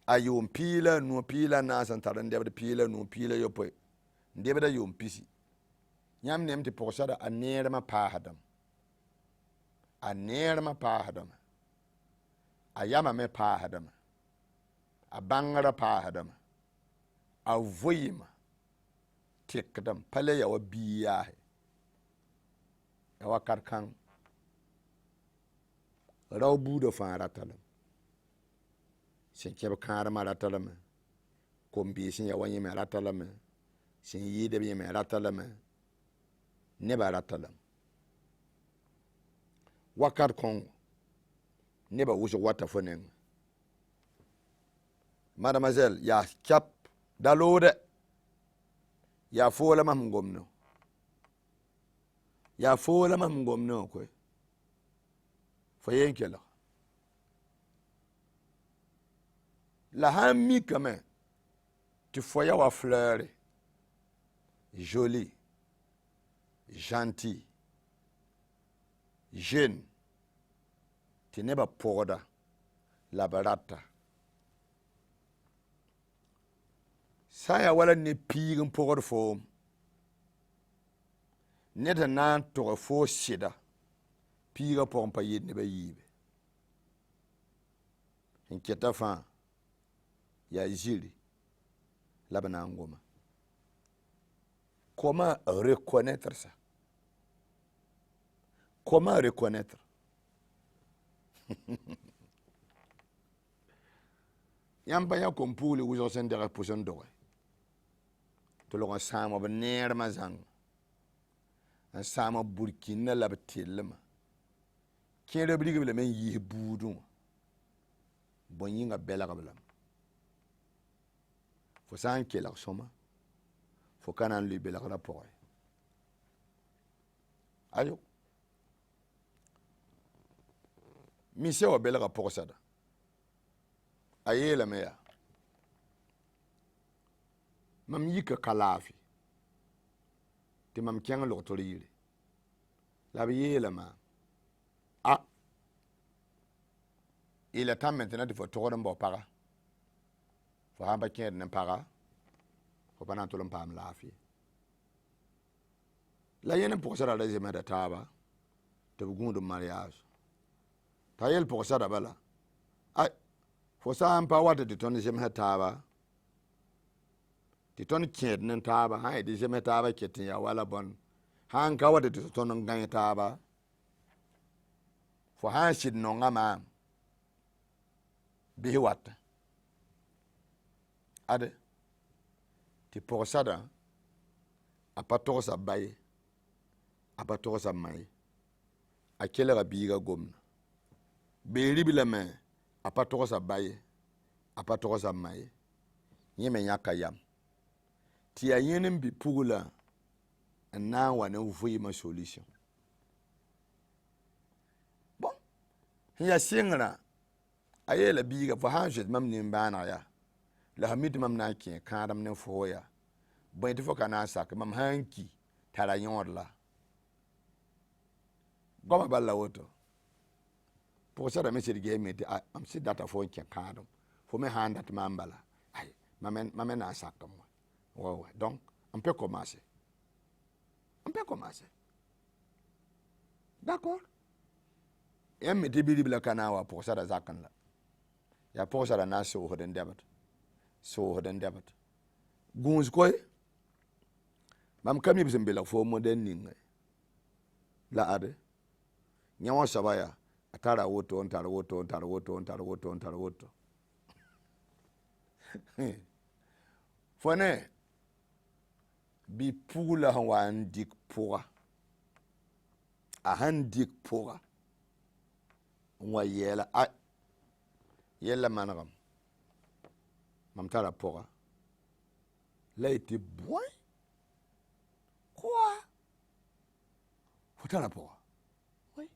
ayum pila no pila na san taran de pila no pila yo pe de da yum pisi nyam nem ti poksada aner ma pa hadam ayama me pa hadam a bangara pa hadam a voyima tikdam pale ya wa biya ya wa karkan raw budo fa ratalam sin kebe kãar ma ratalame kombi sin ya wanyi me ratalame sin yide bi me ratalame ne ba ratalam wakar kon ne ba wuso wata fonen mademoiselle ya kap dalode ya fola mam gomno ko fayenkela la hami comme tu foya wa fleur jolie gentil jeune tu ne ba poda la barata saya wala ne pigin pogor fo ne da nan to fo sida piga pompa yid ne ba yibe inketa fa ya jiri labana ngoma. Comment reconnaître ça? Comment reconnaître? Yamba ya kompuli uzo sendera puson doy. To lo sama bener mazang. An sama Burkina labtilma. Kien bligi le men yi budu. Bonyinga bela kablam. Fo san kela soma. Fo kanan lui bela rapport. Ayo. Mise wa bela rapport sada. Aye la meya. Mam yika kalafi. Ti mam kyang lo torire. La biye la ma. Ah. Il est temps maintenant de faire tour de para. Faut un paquet de para. Faut pas n'entendre le pam la fi. La yenne pour ça la deuxième de taba. De goût de mariage. Tayel pour ça d'abord là. Ah. Faut ça un pas de ton deuxième taba. De ton kid n'en taba. Hein deuxième taba qui était ya wala bon. Han kawa de ton gagne taba. Faut un chid non ama. Bihi wat ade ti porsada apato sa baye apato sa mai akele ga biga gomna beri bilame apato sa baye apato sa mai nyeme nyaka yam ti ayenem bi pugula na wa na vuyi ma solution bon ya singra aye la biga fo hanjet mam nim bana ya la hamid mam na ki kadam ne fo ya boy defo kana sak mam hanki tara yorla goma balla woto pour ça da me sir game am si data fo ki kadam fo me handat mambala ay mamen na sak mo ouais donc on peut commencer d'accord et me debili bla kana wa pour ça da zakan la ya posa da na so hoden debat gunz koy mam kami bisembe la fo modern ning la ade nyawa sabaya atara woto on tar woto Fone bi pugla han wa dik puga a han dik puga wa yela a yela managam mam tara puga laiti boy quoi fotara puga oui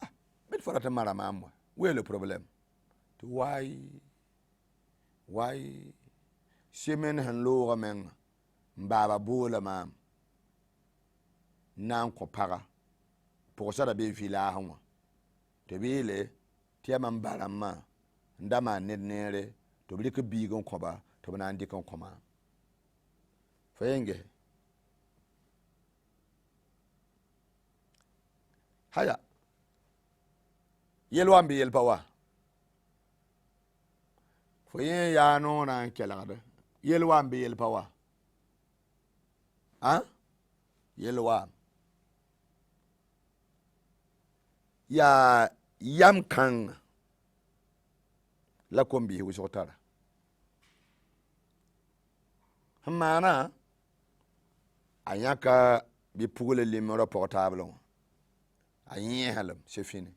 ah bet farata mara mamwa où est le problème to why semaine han lo men mbaba bola mam nan ko paga pour ça da be vila hanwa to bile tiya man barama ndama nere to bile ke bigon ko ba to bana andi kon koma fayenge haya yelwa mbi yel pawa foyen ya no na kelade yelwa mbi yel pawa ha yelwa ya yam kan la kombi hu sotara hamana ayaka bi pugule limero portable ayen halam c'est fini.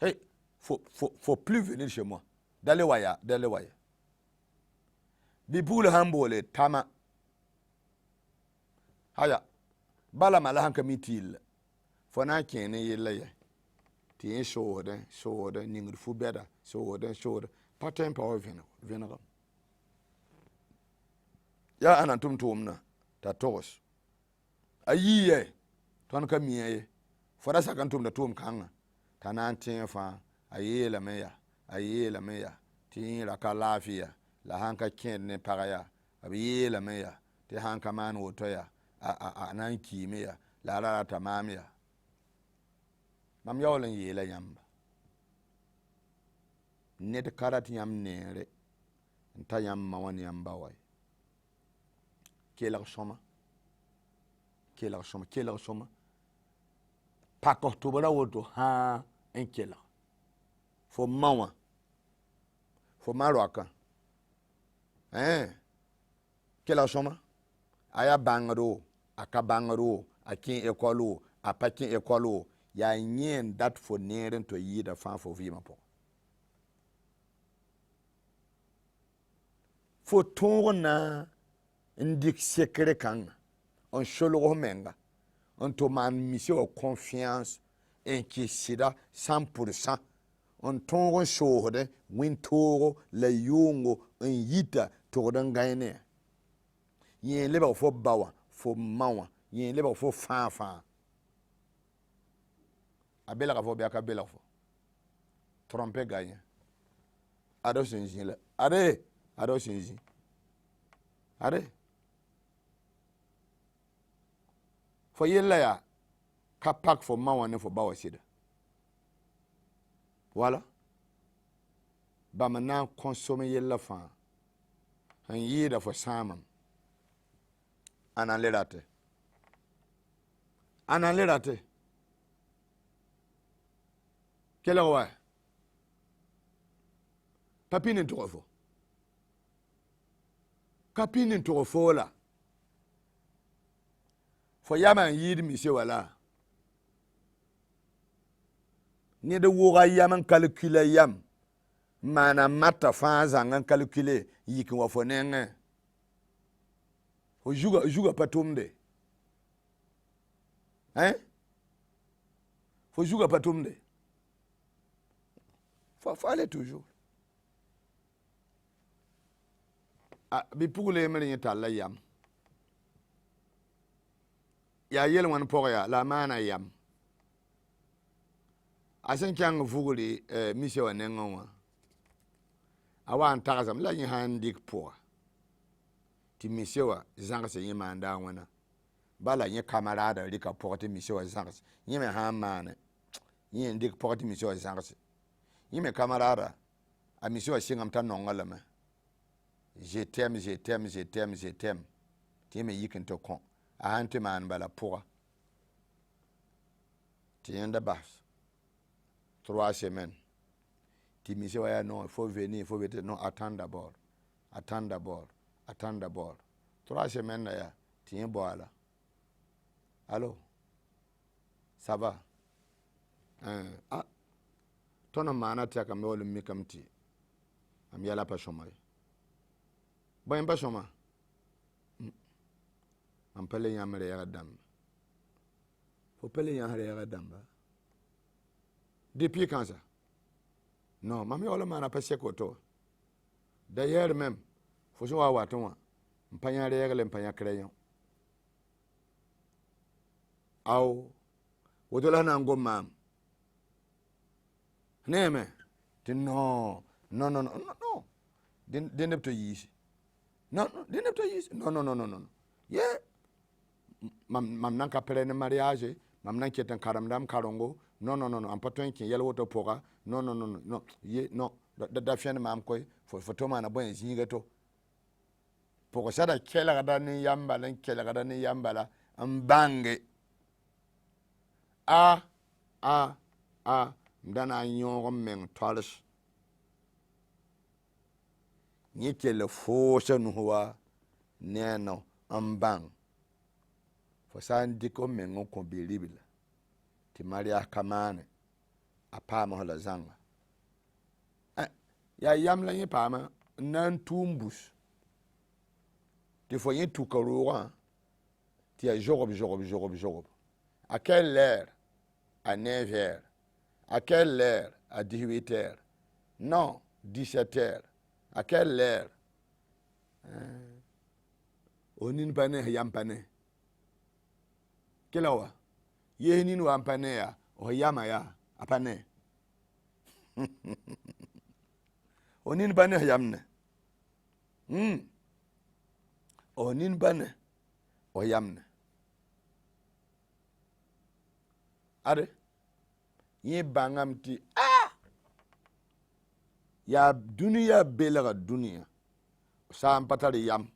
Hey, faut plus venir chez moi. Dans le waya. Bi pugule hambole tama haya bala mala hanka mitil fona kene yelaye ti shode ningir fu beda shode paten pa vena ya ana tumna ta tos ayiye ton ka miye fora sakan tum da tum kanga tanan tin fa ayela meya tin ra ka lafiya la hanka ken ne paraya abiyela meya ti hanka man woto ya a nan kimiya la ra tamamiya mam yawlen yela yamba net karat yam nere nta yam mawani yamba way kela soma pako to bora woto ha en kela fo mawa fo maroaka kela soma aya bangaro aka bangaro akin ekolo apakin ekolo ya nyen dat fo neren to yida fan fo vima po fo tona ndik sekre kan on sholo menga on to man mission confiance en qui sida 100% on tongo shohode win toro la yungo en yita to dan gaine yen leba fo bawa fo mawa yen leba fo fa abela fo be aka bela fo tromper gagne ado sinji la ado sinji are fo yella ya ka pak fo mawa ne fo bawa sida voilà ba mana consommer yella fa han yida fo samam analerate kela wa papine tofo kapine tofo la fo yaman yid mi se wala ni de woga yaman calculer yam mana mata fa zangan calculer yikin wa fo nenge fo juga patumde fo juga patumde faut aller toujours bi pugule meri talla yam ya yel wan poya la mana yam asen kyang fuguli mise wa nengonwa awan tagazam la yin handik po ti mise wa zangse yima nda wana bala yin camarade rika porte mise wa zangse yime ha mana yin dik porte mise wa zangse yime camarade a mise wa singam tan nongala ma je t'aime ti me yikin to kon a hanti man bala pour ti yenda bas 3 semaines ti mise wa ya non il faut venir non attendre d'abord a thunderbolt 3 semaines ya tiens boala allô ça va tona mana ta kam wala mi kam ti am yala pa shoma bayin ba shoma am pele yamre ya dam faut pele yamre ya dam ba depuis quand ça non mam wala mana pa sekoto d'ailleurs même faut so wa tonwa mpanya règle mpanya crayon aw wodola na ngomam neme no den to yisi no den to yisi no ye mam nan ka pere ne mariage mam nan keten karamdam karongo no am paton ki yel woto poka no ye no da fiane mam koy foto mana bon zinga to poko sada kela gada ni yambala mbange mdana nyongo men tolis ni kele fosha nuwa neno mbang fo san diko men ko bilibila ti maria kamane apa mo la zanga ya yamla ni pama nan tumbus ti fo yin tukaruwa ti a jorob à quelle heure à 9h à quelle heure à 18h non 17h à quelle heure onin bane yampane kilawa yenin wampane ya o yama ya apane onin bane yamne onin bane o yamne are yi bangam ti ya duniya belaga duniya sam patari yam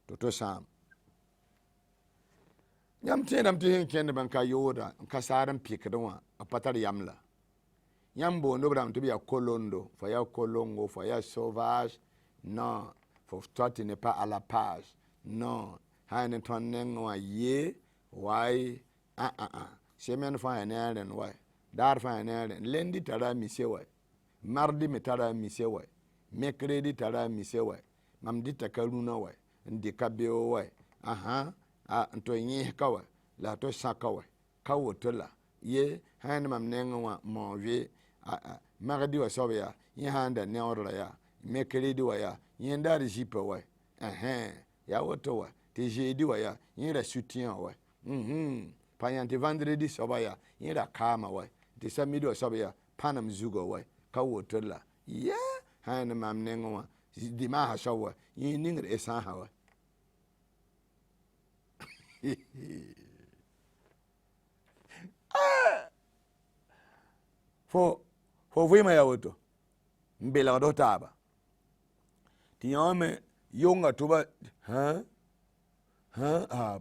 to sam yam tenam ti hen kende ban ka yoda ka saran pikadwa patari yamla yam bo no bram to biya kolondo fa ya kolongo fa ya sauvage non faut toi tu n'es pas à la page non haine ton nengwa ye why semen fa eneren why dar fa eneren lendi tara misewa mardi metara misewa mercredi tara misewa mamdi takaruna wa ndi kabeo wa nto nyi kawa la to sakawa kawotola ye haine mam nengwa monve mardi wa sobya ye handa ne orla ya mercredi wa ya ye ndar jipa wa ya woto wa te jeudi wa ya ye la soutien wa payante vendredi sobaya ye la kama wa te samedi wa sobya panam zugo wa kawotola ye haine mam nengwa di ma ha shawa ye ningre esa hawa fo vima ya woto mbela do taba ti yome yonga tuba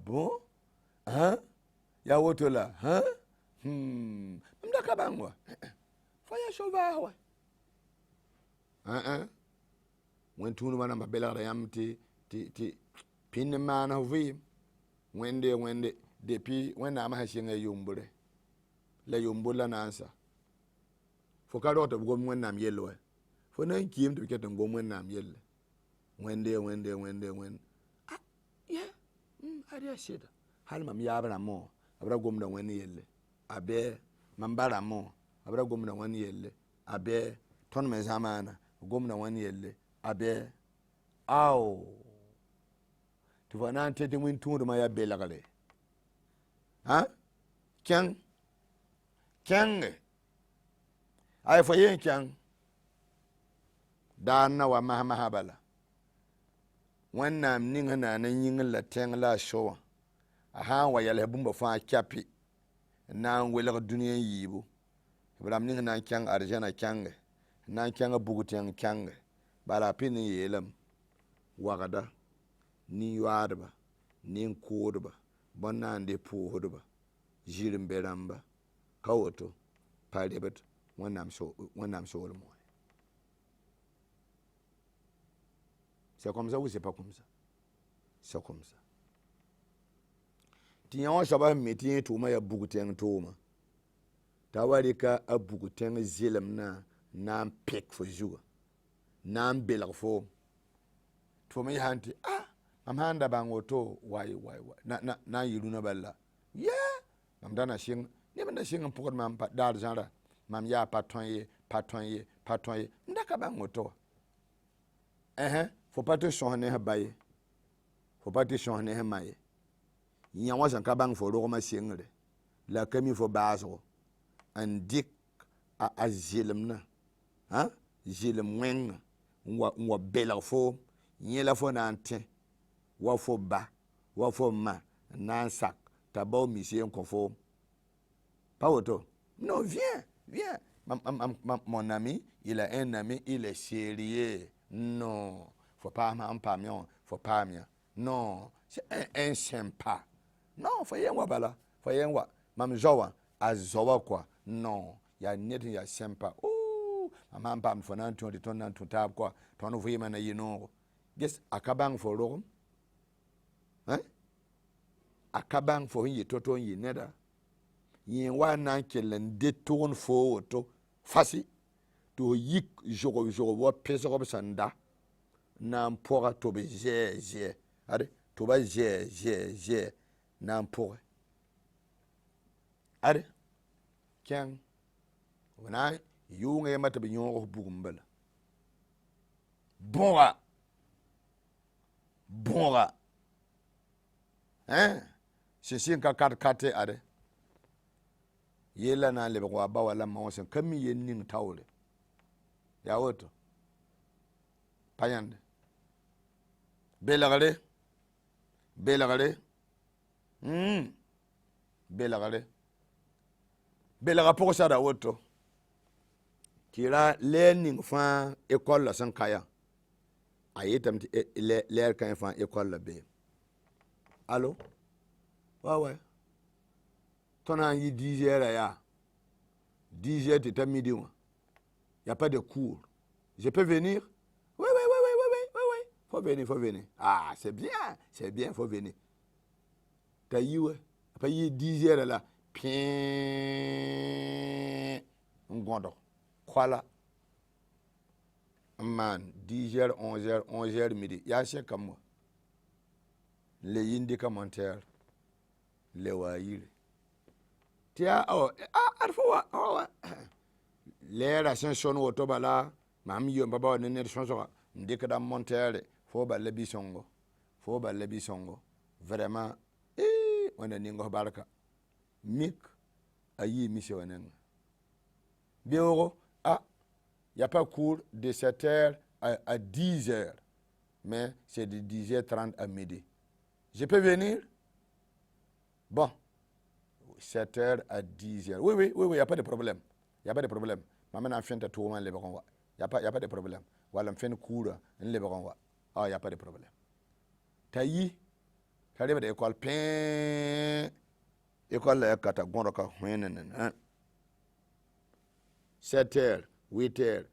bon ya woto la mda kabangwa fo ya shova wa wen tunu wana mbela da yam ti pin mana vim wende depuis wena ma hashinga yumbure la yumbula nansa fo ka rota gom wenam yello fo nan kiyem to ketan gom wenam yelle wende ariya sheda hal mam yabra mo abra gom da wen yelle abe mam bara mo abra gom da wen yelle abe ton me zamana gom da wen yelle abe aw tu va nan tete win tour ma ya belagale kyang ay fo yen kyang dan na wa mahabala wannan nin na nan yin la teng la show wa yale bumba fa kyapi na wela duniya yibu ibram nin na kyang arjana kyang na kyang buguteng kyang bala pin yelam wagada ni yuadba ni kodba bonna de puhodba jirim beramba kawoto palebet wanam so mo C'est comme ça ou c'est pas comme ça? C'est comme ça. Tiens, on s'en va mettre tout ma ya bougouteng tout ma. Tawarika a bougouteng zilem na pek fo jour. Na belag fo. To me hanti mam handa bangoto wai na yiruna balla. Yeah, mam dana shing, ne banda shing pour mam pa dar genre. Mam ya patron ye. Ndaka bangoto. Faut pas te changer ha baye. Faut pas te changer ha maye. Nyawa san ka bang fo ro ma singre. La kami fo bazo. An dik a zilem na. Zilem weng. Wa belag fo. Nyela fo na ante. Wa fo ba. Wa fo ma. Nan sak. Tabo misien kon fo. Pas auto. Non, viens. Mon ami, il a un ami, il est sérieux. Non. Faut pas m'empamion. Faut pas mien. Non. C'est un sympa. Non, faut y en bala. Faut y en Mam jowa. A zowa quoi. Non. Ya net ya sympa. Ouh. Mam pam fo nan ton de ton nan ton tab quoi. Ton ouvrier man y non. Yes, akabang fo rom. Akabang fo yi toto yi neda. Yen wa nan kelen détourne fo to fasi to yik jogo wa peso ko sanda nan pora to be je ade to ba je nan pora ade kyan wana yunga mata be nyon bugumbala bonra c'est ka kate ade yela na lebe kwa ba wala mawsen kami yenning tawle ya woto payande belagare belaga poko sada woto kira learning fa école la san kaya ayetam leer kan fa école la be allo ouais Tona yi 10 heures ya. 10 heures t'es à midi. Il n'y a pas de cours. Je peux venir? Oui. Faut venir. Ah, c'est bien, faut venir. T'as eu, après y 10 heures là. Pien. Ngondo. Voilà. Man, 10 heures, 11 heures midi. Il y a un comme moi. Les indices commentaires. Les waïles. Tia arfwa lera senson woto bala mam yo baba ne ne sonso ndika montere fo ba lebi songo vraiment on ningo baraka mik ayi mission wonen bioro y a pas cours de 7h à 10h mais c'est de 10h30 à midi. Je peux venir? Bon, 7h à 10h. Oui, il n'y a pas de problème. Il n'y a pas de problème. Maman a fait un tour, il n'y a pas de problème. Voilà, on fait une cour, il n'y a pas de problème. Taï, tu arrives à l'école, école, la catagonde, 7h, 8h,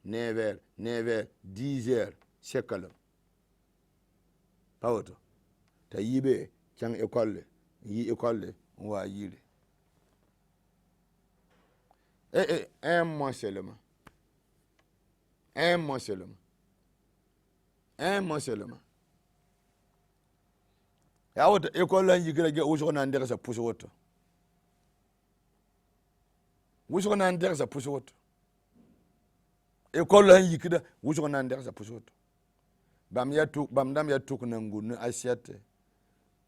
9h, 10h, c'est calme. Pas autre. Taï, tiens, école, on va y aller. Un mois seulement. Ya wata école là yigira ge wuso na ndere sa puso woto. École là yigida wuso na ndere sa puso woto. Bam dam ya tuk na ngunu assiette.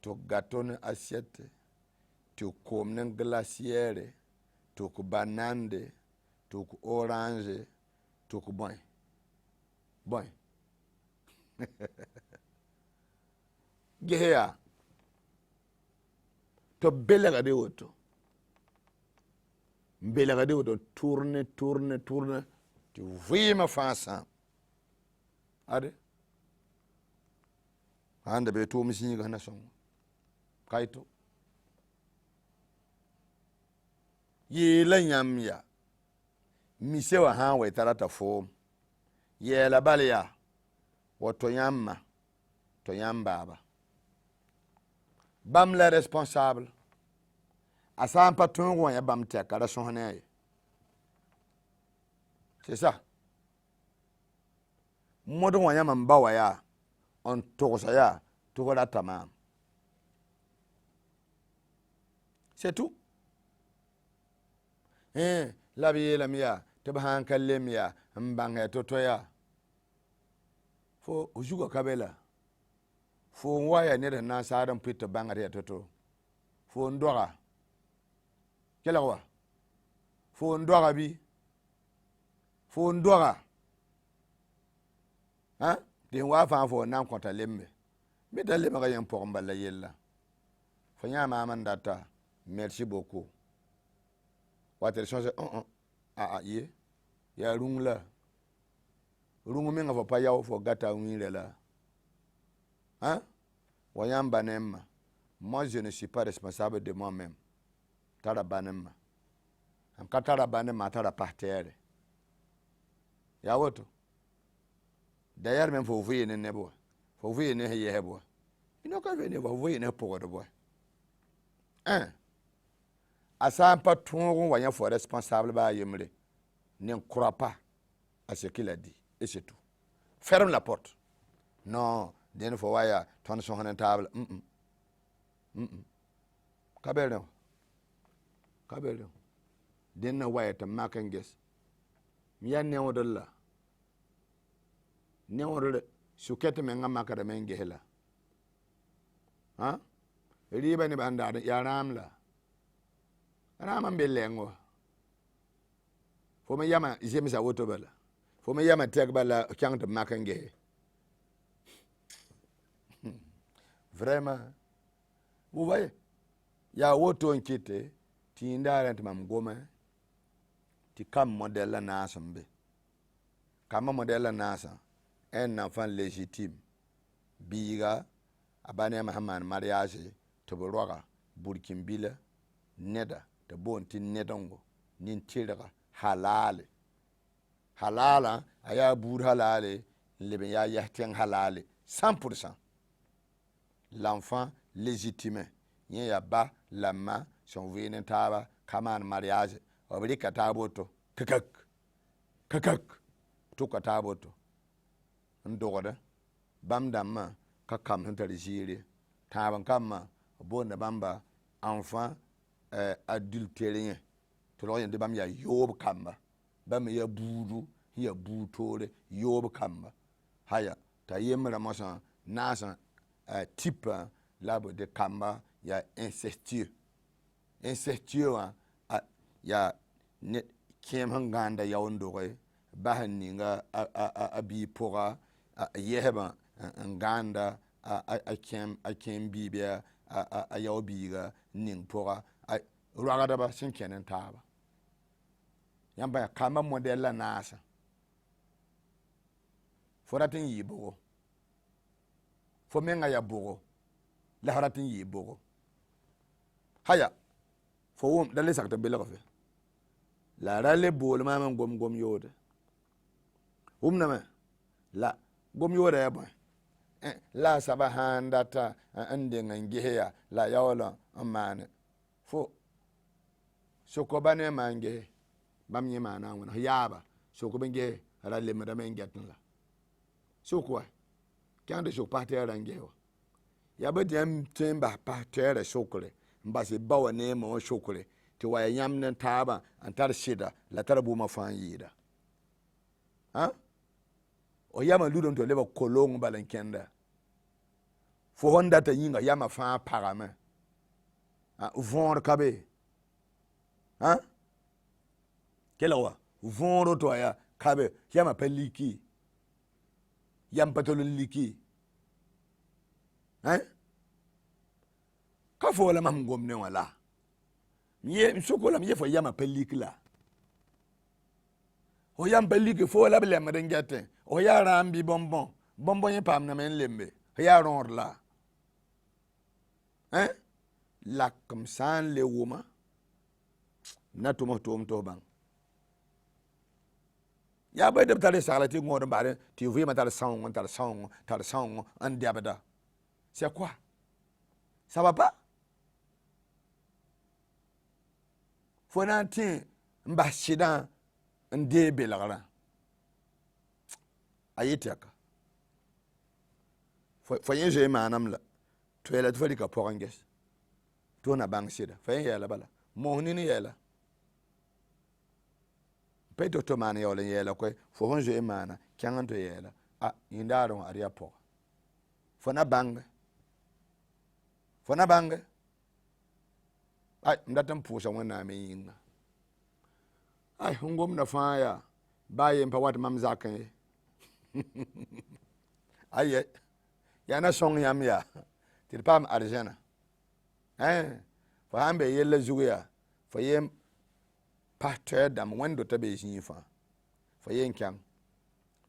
To gâteau na assiette. To kom na glacière. To ko banane. To ko orange. To ko boy. Geha. To belegade woto. Tourne. Tu vois ma face. Ade. Ande be to misi ga na son. Kaito. Ye la nyam ya. Mise wa han we tarata fo. Ye la balia. woto yamma to yamba bam la responsable asan pa tungo ya bam te kala sohne c'est ça modon wa yama mbawa ya on togosa ya togola tamam c'est tout la biye la miya te ba han kallem ya mbanga toto ya fo ujugo kabela fo waya ne da na saran pita bangare ya toto fo ndora kela wa fo ndora bi fo ndora ha de wa fa fo nan konta lemme mi dalle ma yan pour mballa yella fo nyama man data merci beaucoup water changer ye ya rungla rungu mi nga fo pa yaw fo gata wile la hein wayan banem moi je ne suis pas responsable de moi-même tara banem am katara banem tara parterre ya woto d'ailleurs même faut voir ne bo faut voir ne ye bo ino ka venir voir ne pour de bo hein asa pas tungu wayan fo responsable ba yemre ne croit pas à ce qu'il a dit et c'est tout. Ferme la porte. Non, den fo waya ton son hanen table. Kabelno. Den na waya ta makanges. Miya ne wodalla. Ne wodalla sukete men ngama kada men gehela. Ha? Riba ni banda ya ramla. Raman belengo. Fo me yama jemisa woto bala. Fo me yama tek bala kyang de makange. Vraiment. Vous voyez? Ya woto nkite ti indara mam goma ti kam modèle la nasambe. Kama modèle la nasa un enfant légitime. Biga abane mahaman mariage to boroga burkimbila neda de bonti nedongo nin tiraga halale halala aya bur halale leben ya yahten halale 100%. L'enfant légitime yen ya ba lama son venen taba kaman mariage obri kataboto kakak to kataboto ndogoda bamdamma kakam hantar jire taban kamma bonda bamba enfant adultérien to lo yende bam ya yob kamba bam ya budu ya butore yob kamba haya ta yemra mosa nasa type labo de kamba ya incestueux ya ne kem hanganda ya ondoge bahaninga abi pora yeheba nganda kem bibia ya biga ning pora ragada ba sin kenen taba yamba ya kamba model la nasa foratin yibo fo menga ya bogo la haratin yibo haya fo dalle sakta bela fe la rale bol ma man gom yoda na la gom yoda ya boy la sabahanda ta ande ngangeya la yawla amane fo soko bane mange bam nyima na wona yaba soko benge rale mada men gatla soko kande soko parterre rangewa ya bedem temba parterre sokole mbase bawa ne mo sokole ti waya yamnen taba antar shida la tarabu mafan yida ha o yama ludon to leba kolong balankenda fo honda ta yinga yama fa parame vendre kabe ha kelawa vendre to ya kabe yama peliki yam patolon liki ka fo la mam gomne wala miye msokola miye fo yama peliki la o yam peliki fo la bele madengate o ya rambi bonbon ye pam na men lembe ya ronr la la comme ça le woma na to bang ya bai da tare sagla ti ngor bare ti vi ma tar song an diabada. C'est quoi? Ça va pas? Faut nanti mba shida nde belagara. Ayitiaka. Faut yen je manam la. Tu es là tu fais ka poranges. Tu na bang shida. Faut yen la bala. Mo ni yela. Peto to man yola yela ko faut on je mana kyangan to yela. Ah indaro aria po. Faut na bang. Faut na bang. Ai mdatam pusa wana me yinga. Ai hungom na faya. Baye mpa wat mam zakan. Aye. Ya na song yam ya. Til pam arjana. Fa hambe yella zuya. Fa yem pasteur dam wando tabe jinfa. Fa yen kyang.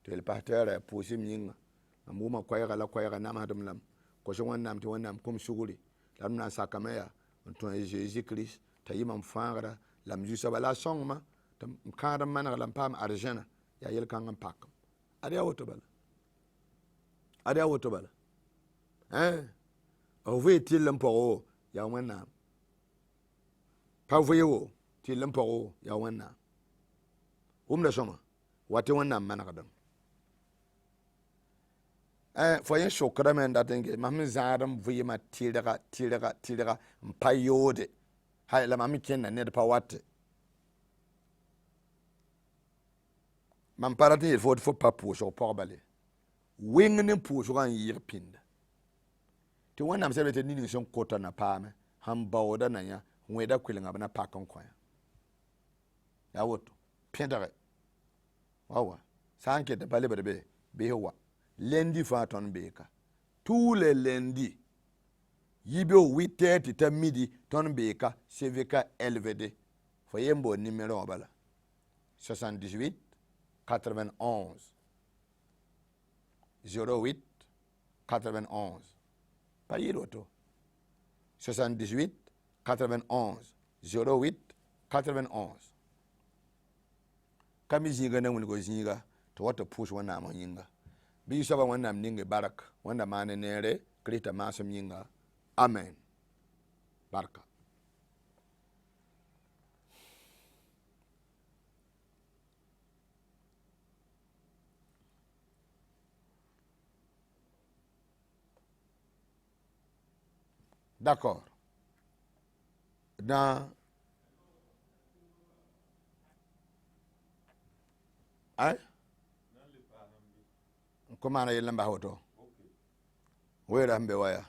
Til pasteur pusim yinga. Amuma kwayga nam hadum lam. Ko so wannam ti wannam kum suguri. Lam na sakamaya. Ton Jésus Christ ta yimam fangara lam jusa bala song ma tam kada man lam pam arjana ya yel kan pak ada woto bala o ve til lam po ya wanna pa ve yo til lam po ya wanna da soma wate wanna man kadam fo yen shokra men da tenge mam zaram ve ma tildaga mpayode hay la mam ken na ne pa watte man parati fo pa po so po bale wing ne po so kan yir pinda ti wonam se bete ni son kota na pa me han bawda na ya weda kwilinga bana pa kan kwa ya woto pinda wawa sanke de bale be wa lundi fa ton beka tous les lundis yibo 8h ta midi ton beka CVK LVD fo yembo numéro bala 78 91 08 91 pas yiroto 78 91 08 91 kami zinga na wulgo zinga to wata push wana mo yinga bi saba wana mninge barak wana mane nere krita masum yinga amen baraka. D'accord. Dans comment on a yelamba hoto wera mbe waya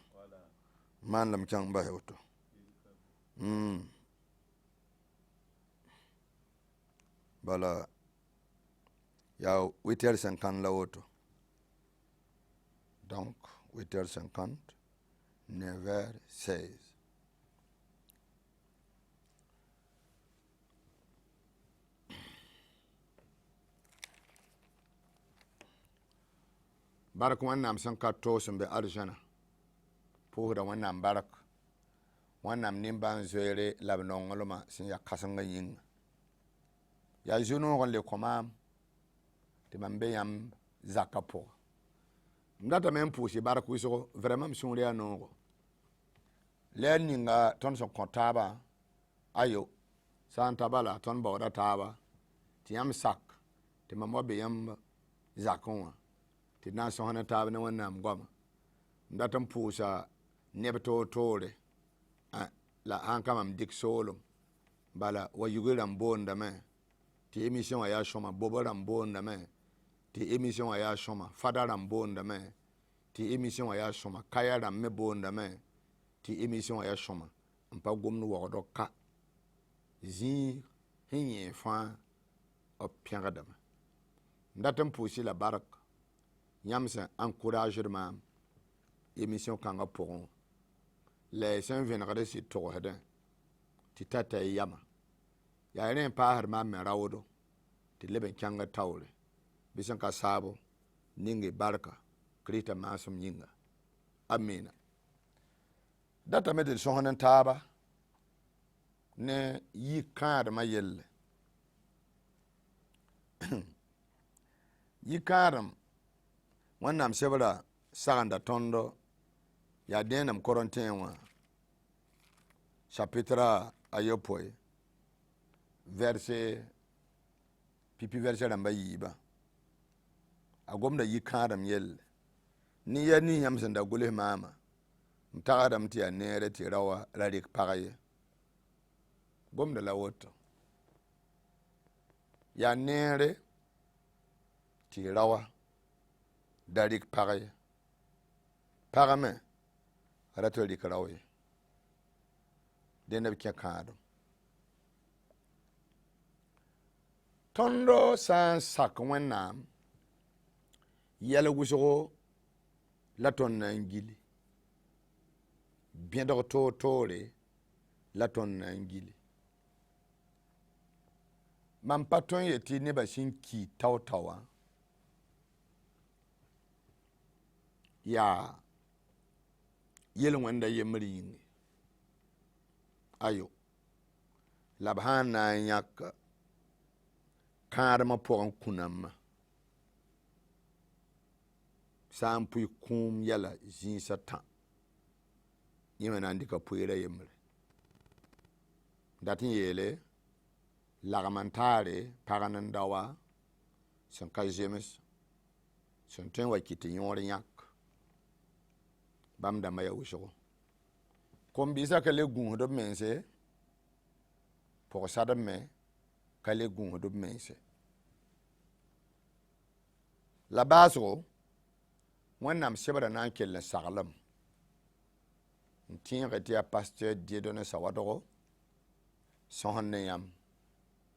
man lam chang ba hoto bala ya 8h50 la hoto donc 8h50 9h16 barak wannam san ka to sun be arjana puhda wannam barak wannam nimban zoere labnon ngoloma sin ya kasanga yin ya juno gon le komam te mambe yam zakapo ndata men pusi barak wiso vraiment son ria no le ninga ton son kontaba ayo santa bala ton bawda taba ti yam sak te mambo be yam zakon ti na so hana tabe na wannan goma ndatam pusa nebto tore la han kamam dik solom bala wa yugiram bonda me ti emission ya shoma boboram bonda me ti emission ya shoma fadaram bonda me ti emission ya shoma kayaram me bonda me ti emission ya shoma mpa gomnu wodo ka zi hinye fa opiagadama ndatam pusi la barak yamsa encourager ma émission kanga pour les saint vénérés si to hada ti tata yama ya ren pa har ma merawdo ti leben kanga tawle bisan ka sabo ninge barka krita masum yinga amina data medel sohonan taba ne yi kaada ma yelle yikaram wannan sebra saganda tondo ya denam korontenwa chapitre ayopoi verset pipi verset ramba yiba agomda yikaram yel ni ya ni yam sanda gule mama mtagadam ti ya nere ti rawa radik pagaye gomda la woto ya nere ti rawa darik pagaye pagame rato dik rawe denab kya kaado tondo san sak wennam yɛl wʋsgo la tõnd na n gili bẽdg toore la tõnd na n gili mam pa tõe n yetɩ nebã sẽn ki tao-tao wã yaa yel-wẽnda yembr yĩnge ayo la b sãn na n yãk kãadmã pʋgẽ kũ-nambã sã n pʋɩ kũum yɛla zĩisã tã yẽ me na n dɩka poeera yembre dat n yeele lagm n taare pagn n dawa sẽn ka zems sẽn tõe n wa kɩ tɩ yõor yãk bãmb dãmbã ya wʋsgo kom-biisã ka le gũusd b mense pʋgsadb me ka le gũusd b mense la baasgo wẽnnaam sebra na n kell n saglem n tẽege tɩ yaa pasteur Dieudonné Sawadgo sõsd ne yãmb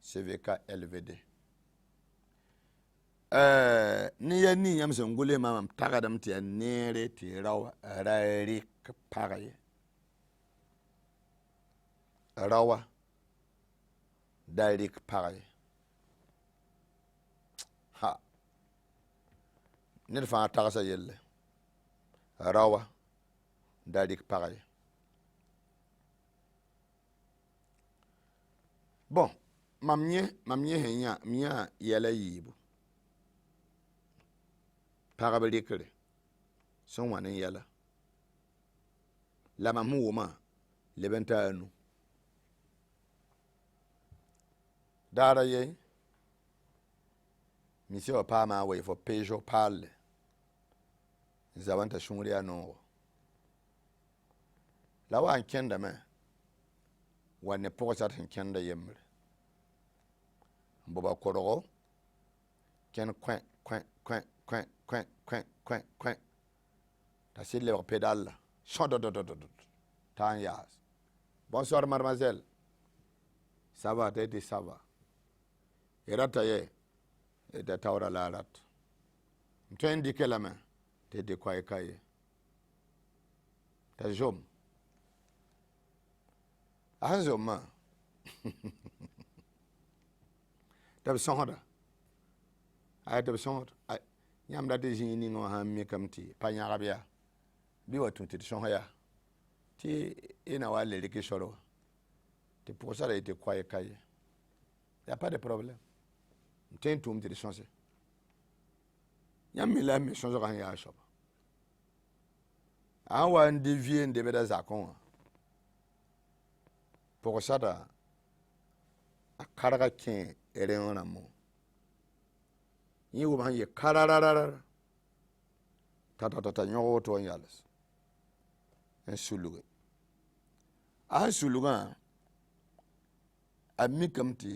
CVK LVD ne ya ni yãmb sẽn gʋle mam tagadame tɩ yaa neere tɩ rawa ra rɩk pagye rawa da rɩk pagye ha ned fãa tagsa yelle rawa da rɩk pagye bon mam yẽ sẽn yã m yã yɛla yiibu pagb rɩkre sẽn wa ne yɛla la mam sẽn wʋma leb n taa nu daara ye misi wa paama a wɩɩ fo peesg paalle n zaban t'a sũur yaa noogo la wa n kẽndame wa ne pʋgsd sẽn kẽnda yembre n boba korgo kẽnd kõe t'a sɩd lebg pedalla sõdodododod t'a n yaas bonsoir mademoiselle ça va t'a yetɩ ça va y rata ye t'a taoora la a rat n tõe n dɩke lame t'a yetɩ koɛɛ ka ye t'a zom a sẽn zommã tɩ b sõsda a tɩ b sõsd yãmb dat zĩig ning wã sãn mikame tɩ pa yãgb yaa bɩ wa tũ tɩ d sõs yaa tɩ y na wa le rɩk y sor wa tɩ pʋgsda yetɩ koɛɛ ka ye ya pas de problème n tõe n tʋʋm tɩ d sõse yãmb me la me sõsga sẽn yaa soaba a sãn wa n devie n debda zakẽ wã pʋgsda a karga kẽ rẽng rãmbẽ yẽ wʋm sẽn ye kararara tata yõg woto n yals n sulge a sẽn sulgã a mikame tɩ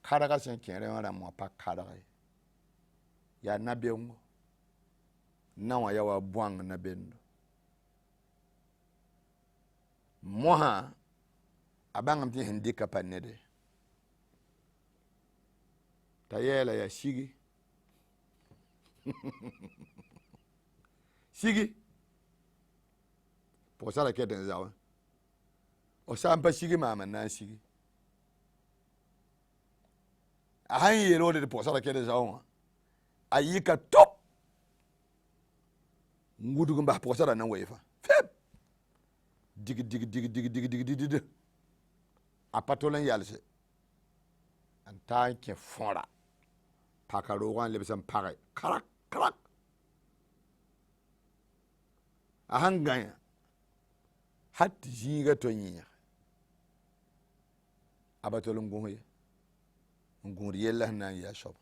karga sẽn kẽ rẽng rãmbẽ wã pa karge yaa nabengo na wã ya wa bõang nabendo mosã a bãngame tɩ sẽn dɩka pa nede t'a yɛɛla yaa sigi sigi pʋgsda ket n zaoẽ o sã n pa sigi maam n na n sigi a sãn yeel woto tɩ pʋgsda ket n zaoẽ wã a yika top n wudg n bas pʋgsda na weefã fep dig a pa tol n yalse n taa n kẽ fõra pakarogan lebsan pare karak karak a hanganya hat jiga to nyiya abatolum gonye ngur yella na ya shob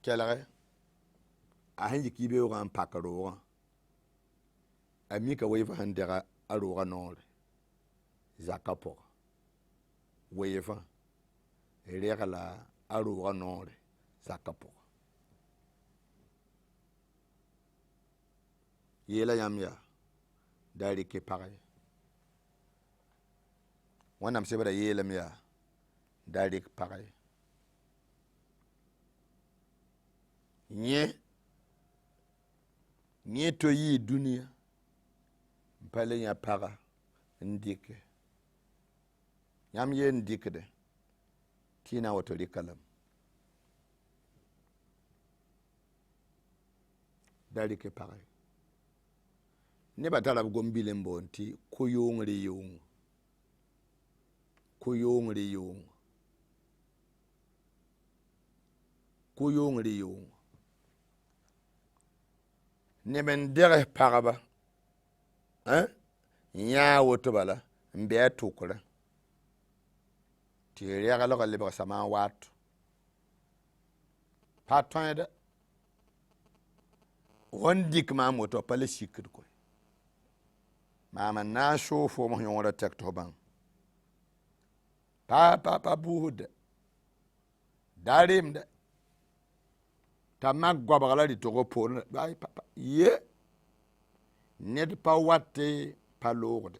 kelare a hanji kibe wan pakarogan amika weva handera aroga nore zakapo weva regala aroga nore zakapo yela yamya dari ke pare wanam sebra yela mya dari ke pare nye to yi dunia pale ya para ndike yam ye ndike de tina wato rikalam dari ke para ne batala gombile mbonti kuyongri yung ne ben dere paraba nya woto bala mbe tukura ti riaga lo galle ba sama wat paton de wondik ma moto pale sikir ko mama na shofo mo yora tekto ban pa buhud darim de tamak gobagala di togo pon bay papa ye ned pa watte palord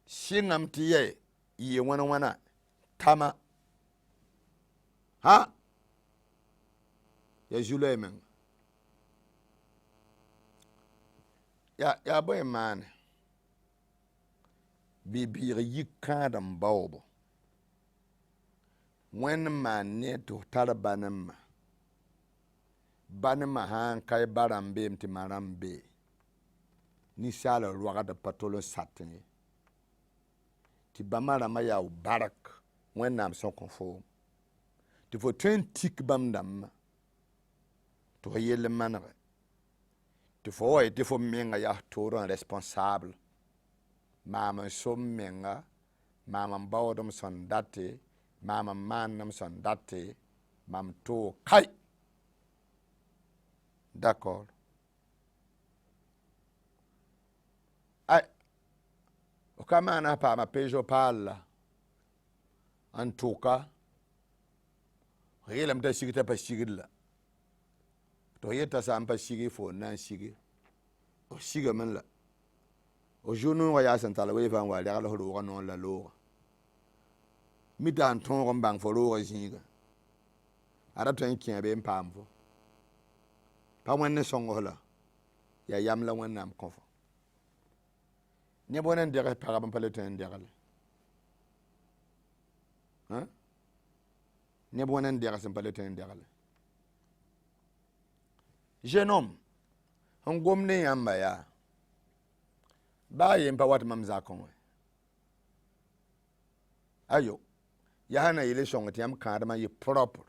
singam tiye ye wana tama ha ya julemen ya boy man bibir yikadam bawbo when man ne to tarbanam banma han kai barambe mti marambe ni sala ruwaga da patolo satni ti bamara ma ya barak when nam son conform ti fo 20 bam dam to yele manare ti fo menga ya toron responsable mama som menga mama bawdom son date mama manam son date mam to kai d'accord ay o kama na pa ma pejo palla antuka yelam da sigita pa sigilla to yeta sam pa sigi fo nan sigi o siga man la o jono wa ya santala we van wa la ro no la lo mi dan ton ron bang fo ro jinga ara to en kien be pam fo pa wanne songo la ya yam la wanne am konfo ne bonen de para ban pale ten degal hein ne bonen de rasen pale ten degal jeune homme on gomne yamba ya ba yem pa wat mamza kon ayo ya hana ile songo ti am kadama yi propre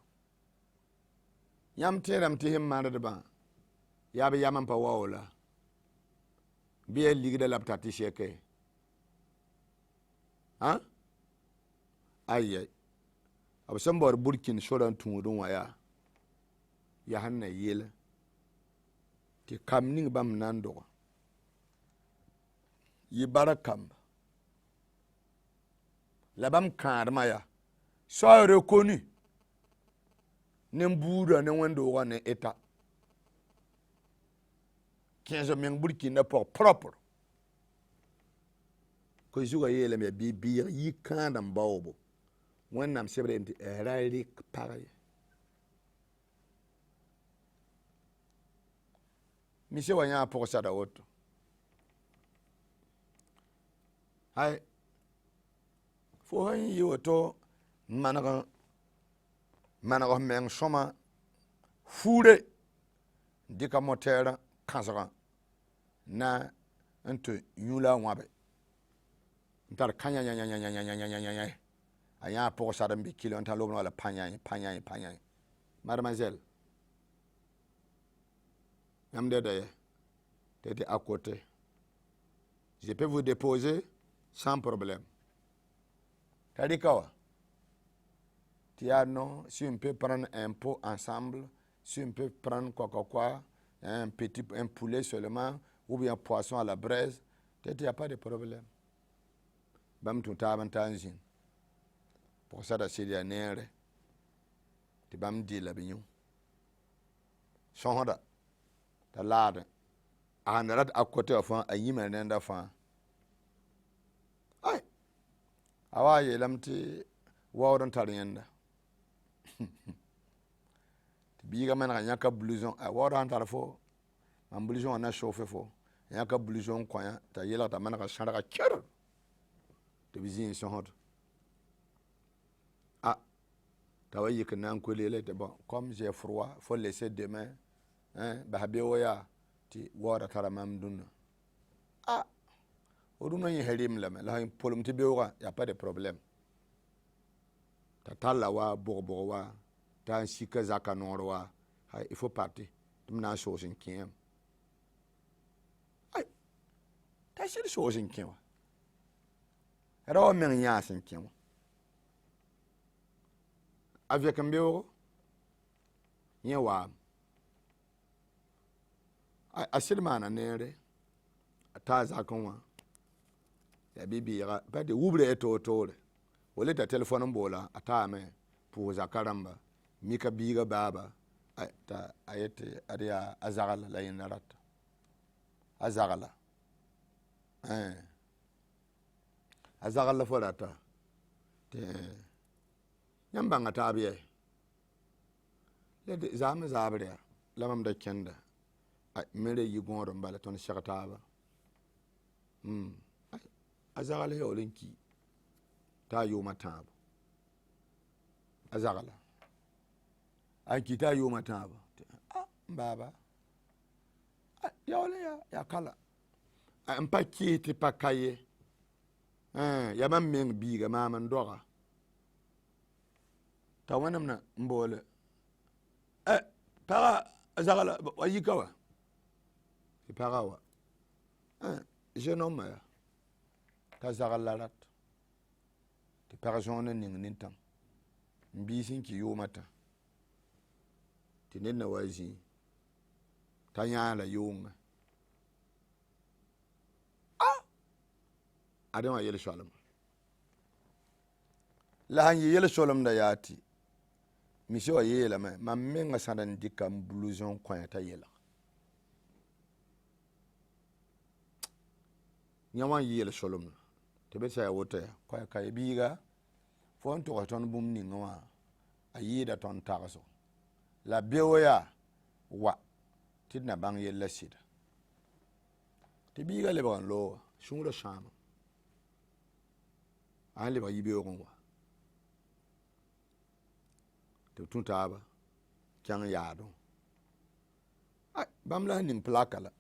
yam teram ti him mande ba ya be yamam pa wawla biye ligde lapta ti sheke ha ayye absan bor burkin shoran tumudun waya ya hanna yele ti kamning bam nando yi barakam labam karma ya so reconnu nembura ne wendo wane eta 15 meng burkina pour propre ko juga yele me bibi yi kandam bawbo wonnam sebrenti ralik pareil monsieur wanya pour ça da auto hay fo yi auto managa meng soma fure dika motera kansara na into yula wabe ntar kanya nya aya pour ça bi kilon ta lobno la panya. Mademoiselle, Yamde d'ailleurs, t'étais à côté. Je peux vous déposer sans problème. T'as dit quoi? Tu as non, si on peut prendre un pot ensemble, si on peut prendre quoi, un poulet seulement, ou bien un poisson à la braise, il n'y a pas de problème. Bam tout avantage. Pour ça, c'est des nègres. Tu vas me dire la bignon. Sonda, ta lade. En rat à côté de fin, à yima n'enda fin. Aïe. Awa lamti wawron tarienda. Biga men nyaka blouson a wawron tarfo. Man blouson on a chauffé fo. Nyaka blouson koya ta yela ta manaka shandaka ker. Te bizin sonda. Ah. Tawa yik nan kolele te bon. Comme j'ai froid, faut laisser demain. Hein, bahabeoya ti wawra tara mamduna. Ah. Oduna yi herim la la polum ti bewa, y a pas de problème. Ta tala wa bourbour wa ta sika zaka norwa, il faut partir. Tu m'as chose qui est. Aïe. Ta c'est chose qui est. Alors men ya sin qui est. Avec un beau yen wa. Asil mana nere ta zaka wa. Ya bibi ya ba de wubre to wole ta telephone mbola atame pour zakaramba mika biga baba ta ayete aria azagala la inarat azagala azagala forata te nyamba ngata biye le zame zabre lamam da kenda mere yigoro mbala ton shakataba azagala yolinki ta yoma tabo azagala anki ta yoma tabo baba ya kala empaki ti pakaye ya man men biga mama ndoga ta wanam na mbole para azagala wayikawa ti parawa je nomme ya ta zagala rat ti personne ning nintam mbisin ki yomata ti nenna wazi tanya la yonga adama yele shalom la han yele shalom da yati misi wa yele ma menga sanan dikam blouson kwanta yela nyawan yele shalom tebe sa wote ko kay biga fon to ton bum ni ngwa ayida ton tarso la beoya wa tidna bang yella sida te biga le ban lo shungro shama ale ba yibe ngwa te tuntaba kyang yaado bam la nim plakala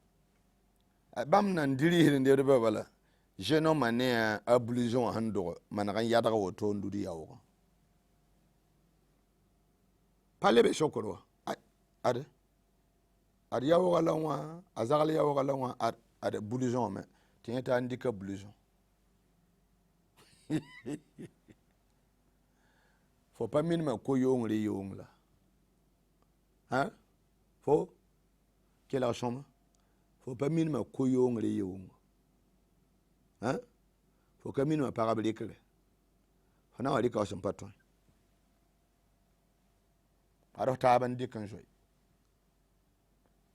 bam nan diri hinde de babala jeno mane a blouson hando managan yadaga woto ndudi yawo pale be shokoro ade yawo galwa azagal yawo galwa ade blouson me tienta andika blouson faut pas minima ko yongri yongla hein faut quelle la chambre faut pas minima ko yongri yong hein faut que minima parablique fana wali ka son patron aro taban dikan joy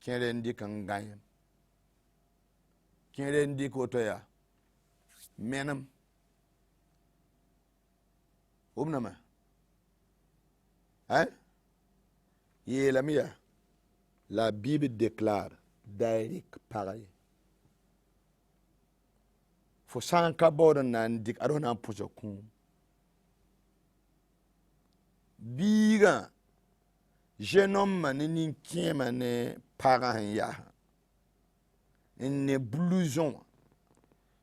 kere ndikan ganyen kere ndiko to ya menam umnama hein la Bible déclare d'Eric pareil faut sans kabord nan dik aro nan puso kun biga jeune homme ni kiema ne parent ya ne blouson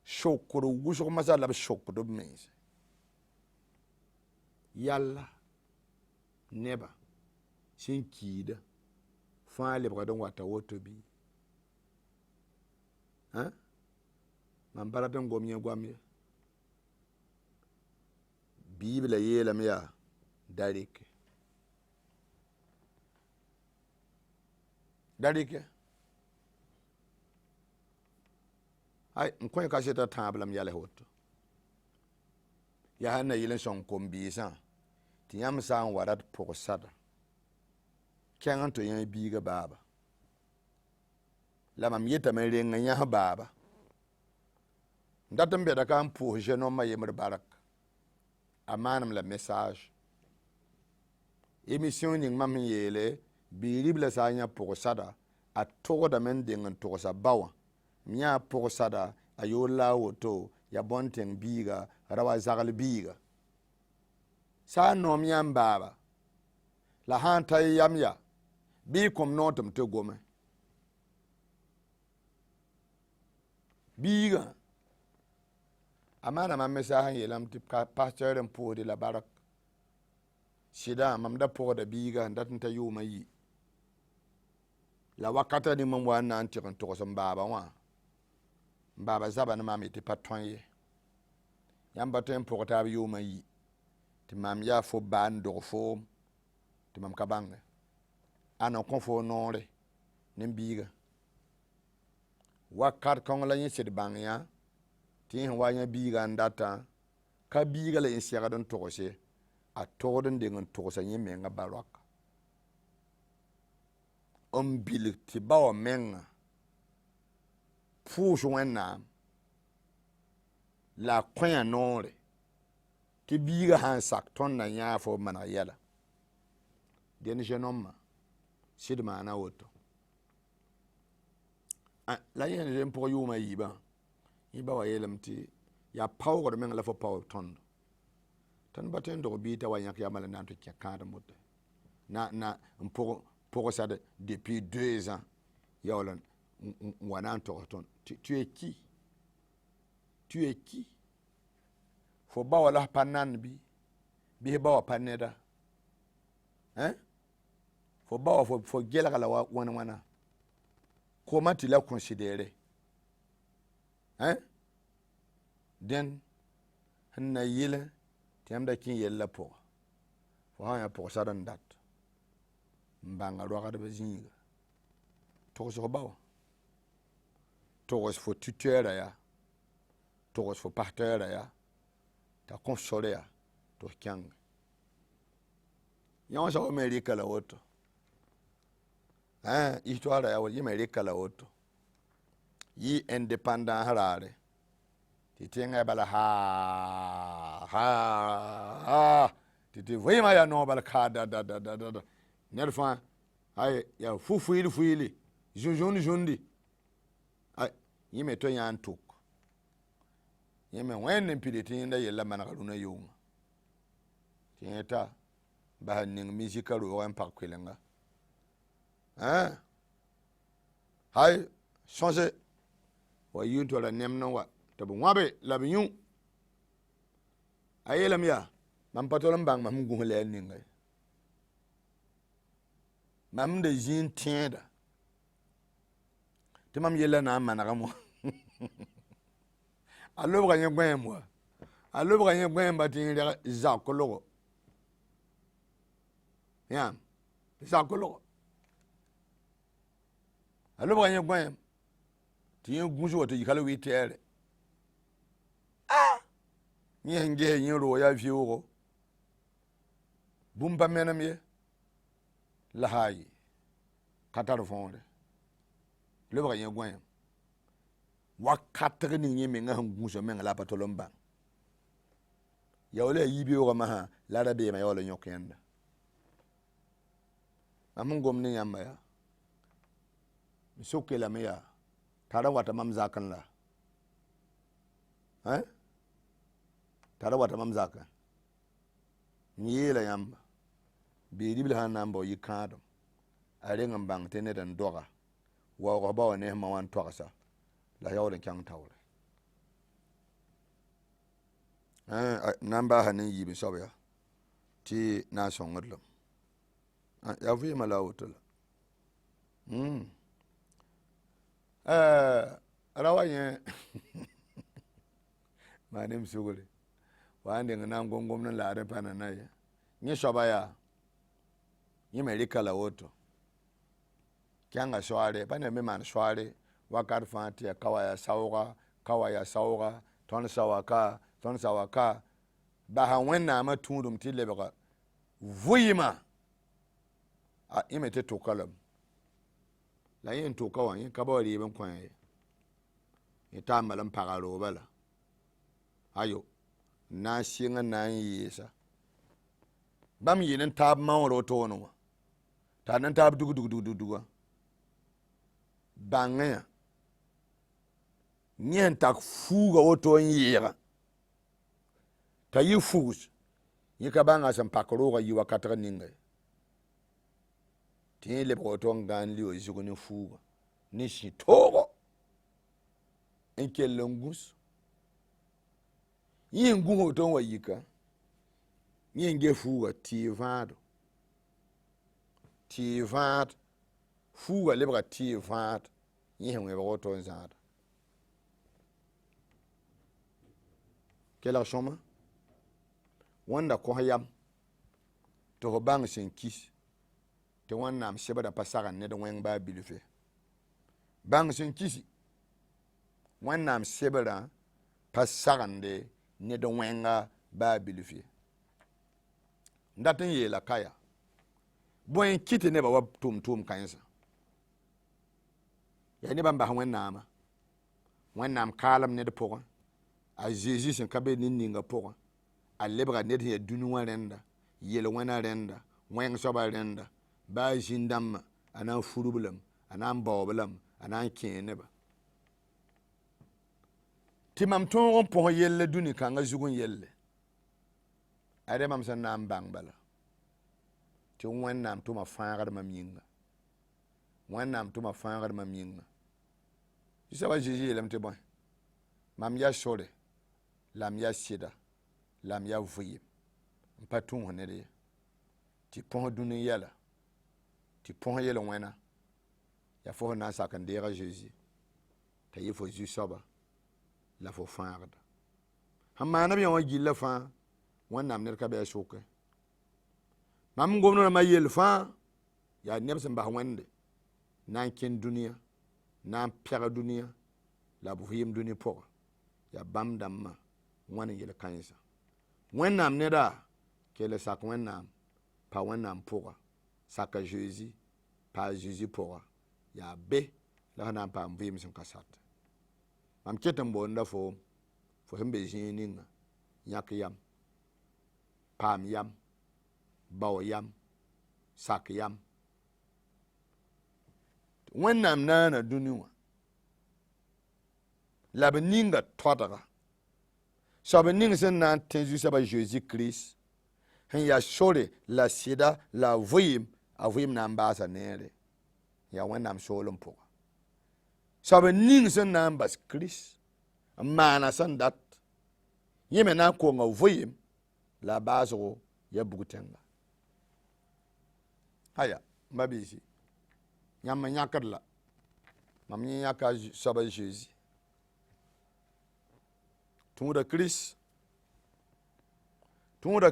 chokoro wuso masala chokoro mes yalla neba sin kiida fãa lebga don wata woto bi man bara den gom ye gwam ye bibla yeelam yaa darike ay nkoy ka seta tablam yale hoto ya hanna yilen son kombisa ti yam san warat pogsada kengan to yen biiga baba la mam yeta men renga nya baba ndatam be da kan po je no ma yemr barak amanam la message émission ning mam yele biribla sa nya pogsada a togoda men dengan togsa bawa miya pogsada ayola woto ya bonteng biiga rawa zagal biiga sa nom yam baba la han tay yamya bi kom notum te gome biiga amana mam message yelam tip ka pasteur en podi la barak sida mam da pogoda biiga ndatin ta yuma yi la wakata ni mam wan nan tiran to so baba wa baba zaba na mam ti patron ye yam batem pogota yuma yi ti mam ya fo ban do fo ti mam ka bange ana kon fo nore nim biiga wakat kon la yin sid bangya ti wanya biiga ndata ka biiga la yin siya don togose a togden dengan togosa yin menga barak bilik ti bawa menga fusu wennam la kwaya nore ti biiga han sak ton na nya fo mana yala den jenomma sid mana woto la yen jem po yuma yiba wa yelam ti ya power men la fo power ton tan baten do bi ta wanyak ya mala nan to kyakada mutta na pour ça depuis 2 ans yolan wanan to ton tu es qui fo ba wala panan bi ba wa paneda fo ba wa fo gela kala wana comment tu l'as considéré den na yile tiamda kin yella pour fo ha ya pour ça dan dat mbanga roga de bezinga togos fo bawa togos fo tuteur ya togos fo parteur ya ta console ya to kyang yon so america la woto histoire ya wo america la woto yi independent harare ti tenga bala ha ti vema ya no bala ka da nerfa ay ya fuili jundi ay yime to yan tuk yime wen piliti nda yella managaluna yunga tieta ba ning musical ro en pakwelenga hay sonse wa yunto la nemno wa to bu wabe la biyu ayelam ya mam patolom bang mam gungle ninga mam de jin tienda te mam yella na managa mo allo bganye gwem ba tin za kologo ya za kologo allo bganye gwem tin gunjo to yikalo wi tere nge ro ya fiwo bumba menam ye lahayi katar fonde le ba yen gwen wakatre ni yeme nga nguso men la patolomba ya ole yibi o ma ha la rabe ma yole nyokenda amungom ni yamba ya misokela me ya tara wata mamzakan la tara wata mamzaka nyela yamba bi ribil hanambo yikado arenga bang tene dan doga wa ba ne ma wan toksa la yawle kyang tawre namba hanin yibi sobya ti na songurlum ya fi mala wutula rawanye ma nim sugule wa ande ngana ngongom na lare pana na ya ni shobaya ni merika la woto kyanga shware pana me man shware wakar fanti ya kawaya sawga ton sawaka ba ha wenna ma tundum ti lebaka vuyima a imete to kalam la yin to kawan yin kabari ban kwan ita malam pagaro bala ayo na singa na yisa bam yinin tab mawro to no ta nan tab dugu bangaya nyen tak fuga woto yira ta yi fugus yi ka banga san pakro ga yi wakatra ninga ti le woto ngan li o zugo ni fuga ni shi togo enke longus yi ngu woto wa yika yi nge fuga ti vad fuga le ba ti vad yi henwe woto nzada kela shoma wanda ko hayam to bang sen kis te wannam sebada pasagan ne de wen ba bilife bang sen kisi wannam sebada pasagan de ne de wenga ba bilife ndatin yela kaya boyen kiti ne ba wa tum kansa ya ne ban ba wannam kalam ne de pogon a Jesus sen kabe ninga pogon a lebra ne de dunu warenda yele wana renda wen soba renda ba jindam ana furubulam ana bawbulam ana keneba timam ton po yelle duni kanga zugun yelle ade mam san nam bangbala ti wannam to ma faagar mam yinga wannam to ma faagar mam yinga isaba Jesus yelam te bon mam ya shore lam ya sida lam ya vuyi patun honere ti pon duni yala ti pon yela wena ya fo na sakan dera Jesus ta yifo ju soba la fo faarda hamma nabi wa gilla fa wannam ner ka be shoke mam gomno ma yel fa ya nebsen ba wende nan ken duniya nan pyaga duniya la bu yim duni po ya bam damma wani yel kansa wannam ne da kele sak wannam pa wannam po saka Jesus pa Jesus po ya be la na pa mbim sin kasat am ketam bonda fo hembe jininga yak yam pam yam baw yam sak yam wannam na duniwa la beninga todaga so beninga sen na tenju saba Jesus Christ hen ya shore la sida la avim na ambasa nere ya wannam sholum po so beninga sen na ambas Christ mana san dat yeme na ko ngavim la bazo ya bugutenga haya mabisi nyamma nyakadla mam nyaka saba Jesus tumuda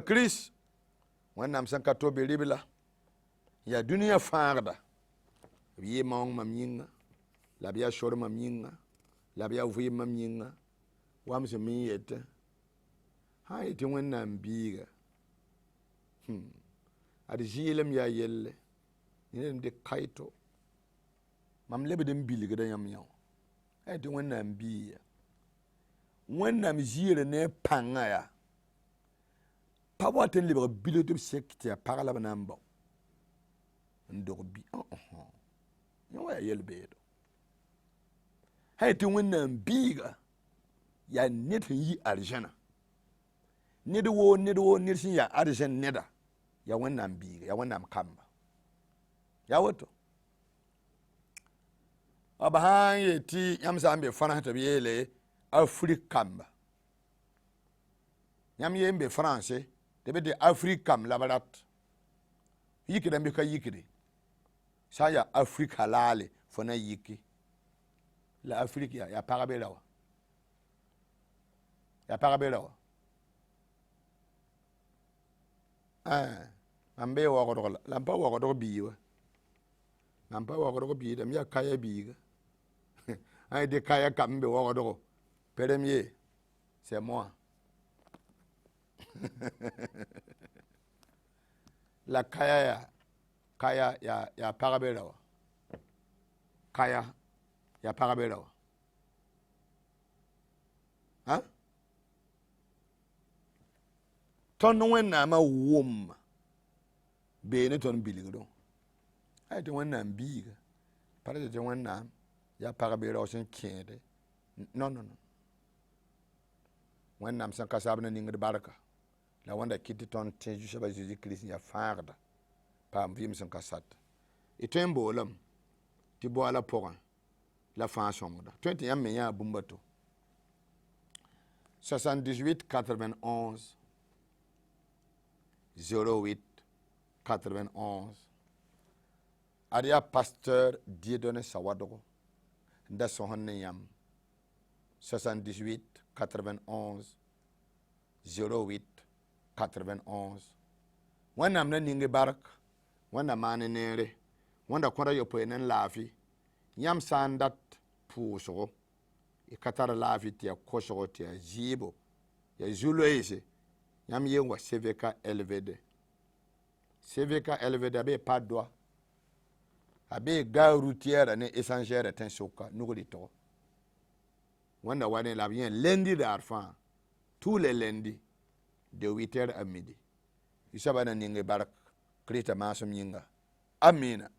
Chris wannam san ka to be ribla ya duniya faarda biye mong mam yinga la biya shor mam yinga la biya vuyi mam yinga wam se min yete hay ti wannam biiga ad jilam ya yelle ni de kaito mam lebe dem bilga da yam yaw hay ti wannam biiya wannam jire ne panga ya pawaten libre biloto sekte parala banambo ndog bi yo ya yelbedo hay ti wannam biiga ya net yi arjana nid sin ya arjan neda ya wannam biiga ya wannam kamba ya woto abahan yeti yamsa ambe fana to yele Afrique kamba yam yembe français de Afrique kam labarat yikida mbi ka yikide saya Afrique halale fona yiki la Afrique ya parabelawa ambe wa ko la lampa wa ko biwa lampa wa ko bi dem ya kaya biga ai de kaya kambe wa ko premier c'est moi la kaya ya parabelawa kaya ya parabelawa ha ton wenna ma wom be ne ton biligdo ay te wenna biga pare te wenna ya parabelawa sen kende non wenna san kasabna ninga de baraka la wanda kiti ton tin ju shaba Jésus Christ ya farda pam vim san kasat etem bolam ti bo ala poran la fin somda 21 me ya bumbato 78 91 08 91 adia pasteur Dieudonné Sawadogo nda sohonne yam 78 91 08 91 wanam na ninge barak wanda mane nere wanda kwara yopo enen lafi yam sandat puso e katara lafi tia koso tia jibo ya zuloise yam yengwa CVK LVD be padwa abe ga routière ne échangère ten soka nuguli to wanda wane la bien lundi d'arfan tous les lundis de 8h à midi isabana ninge barak krita masum yinga amina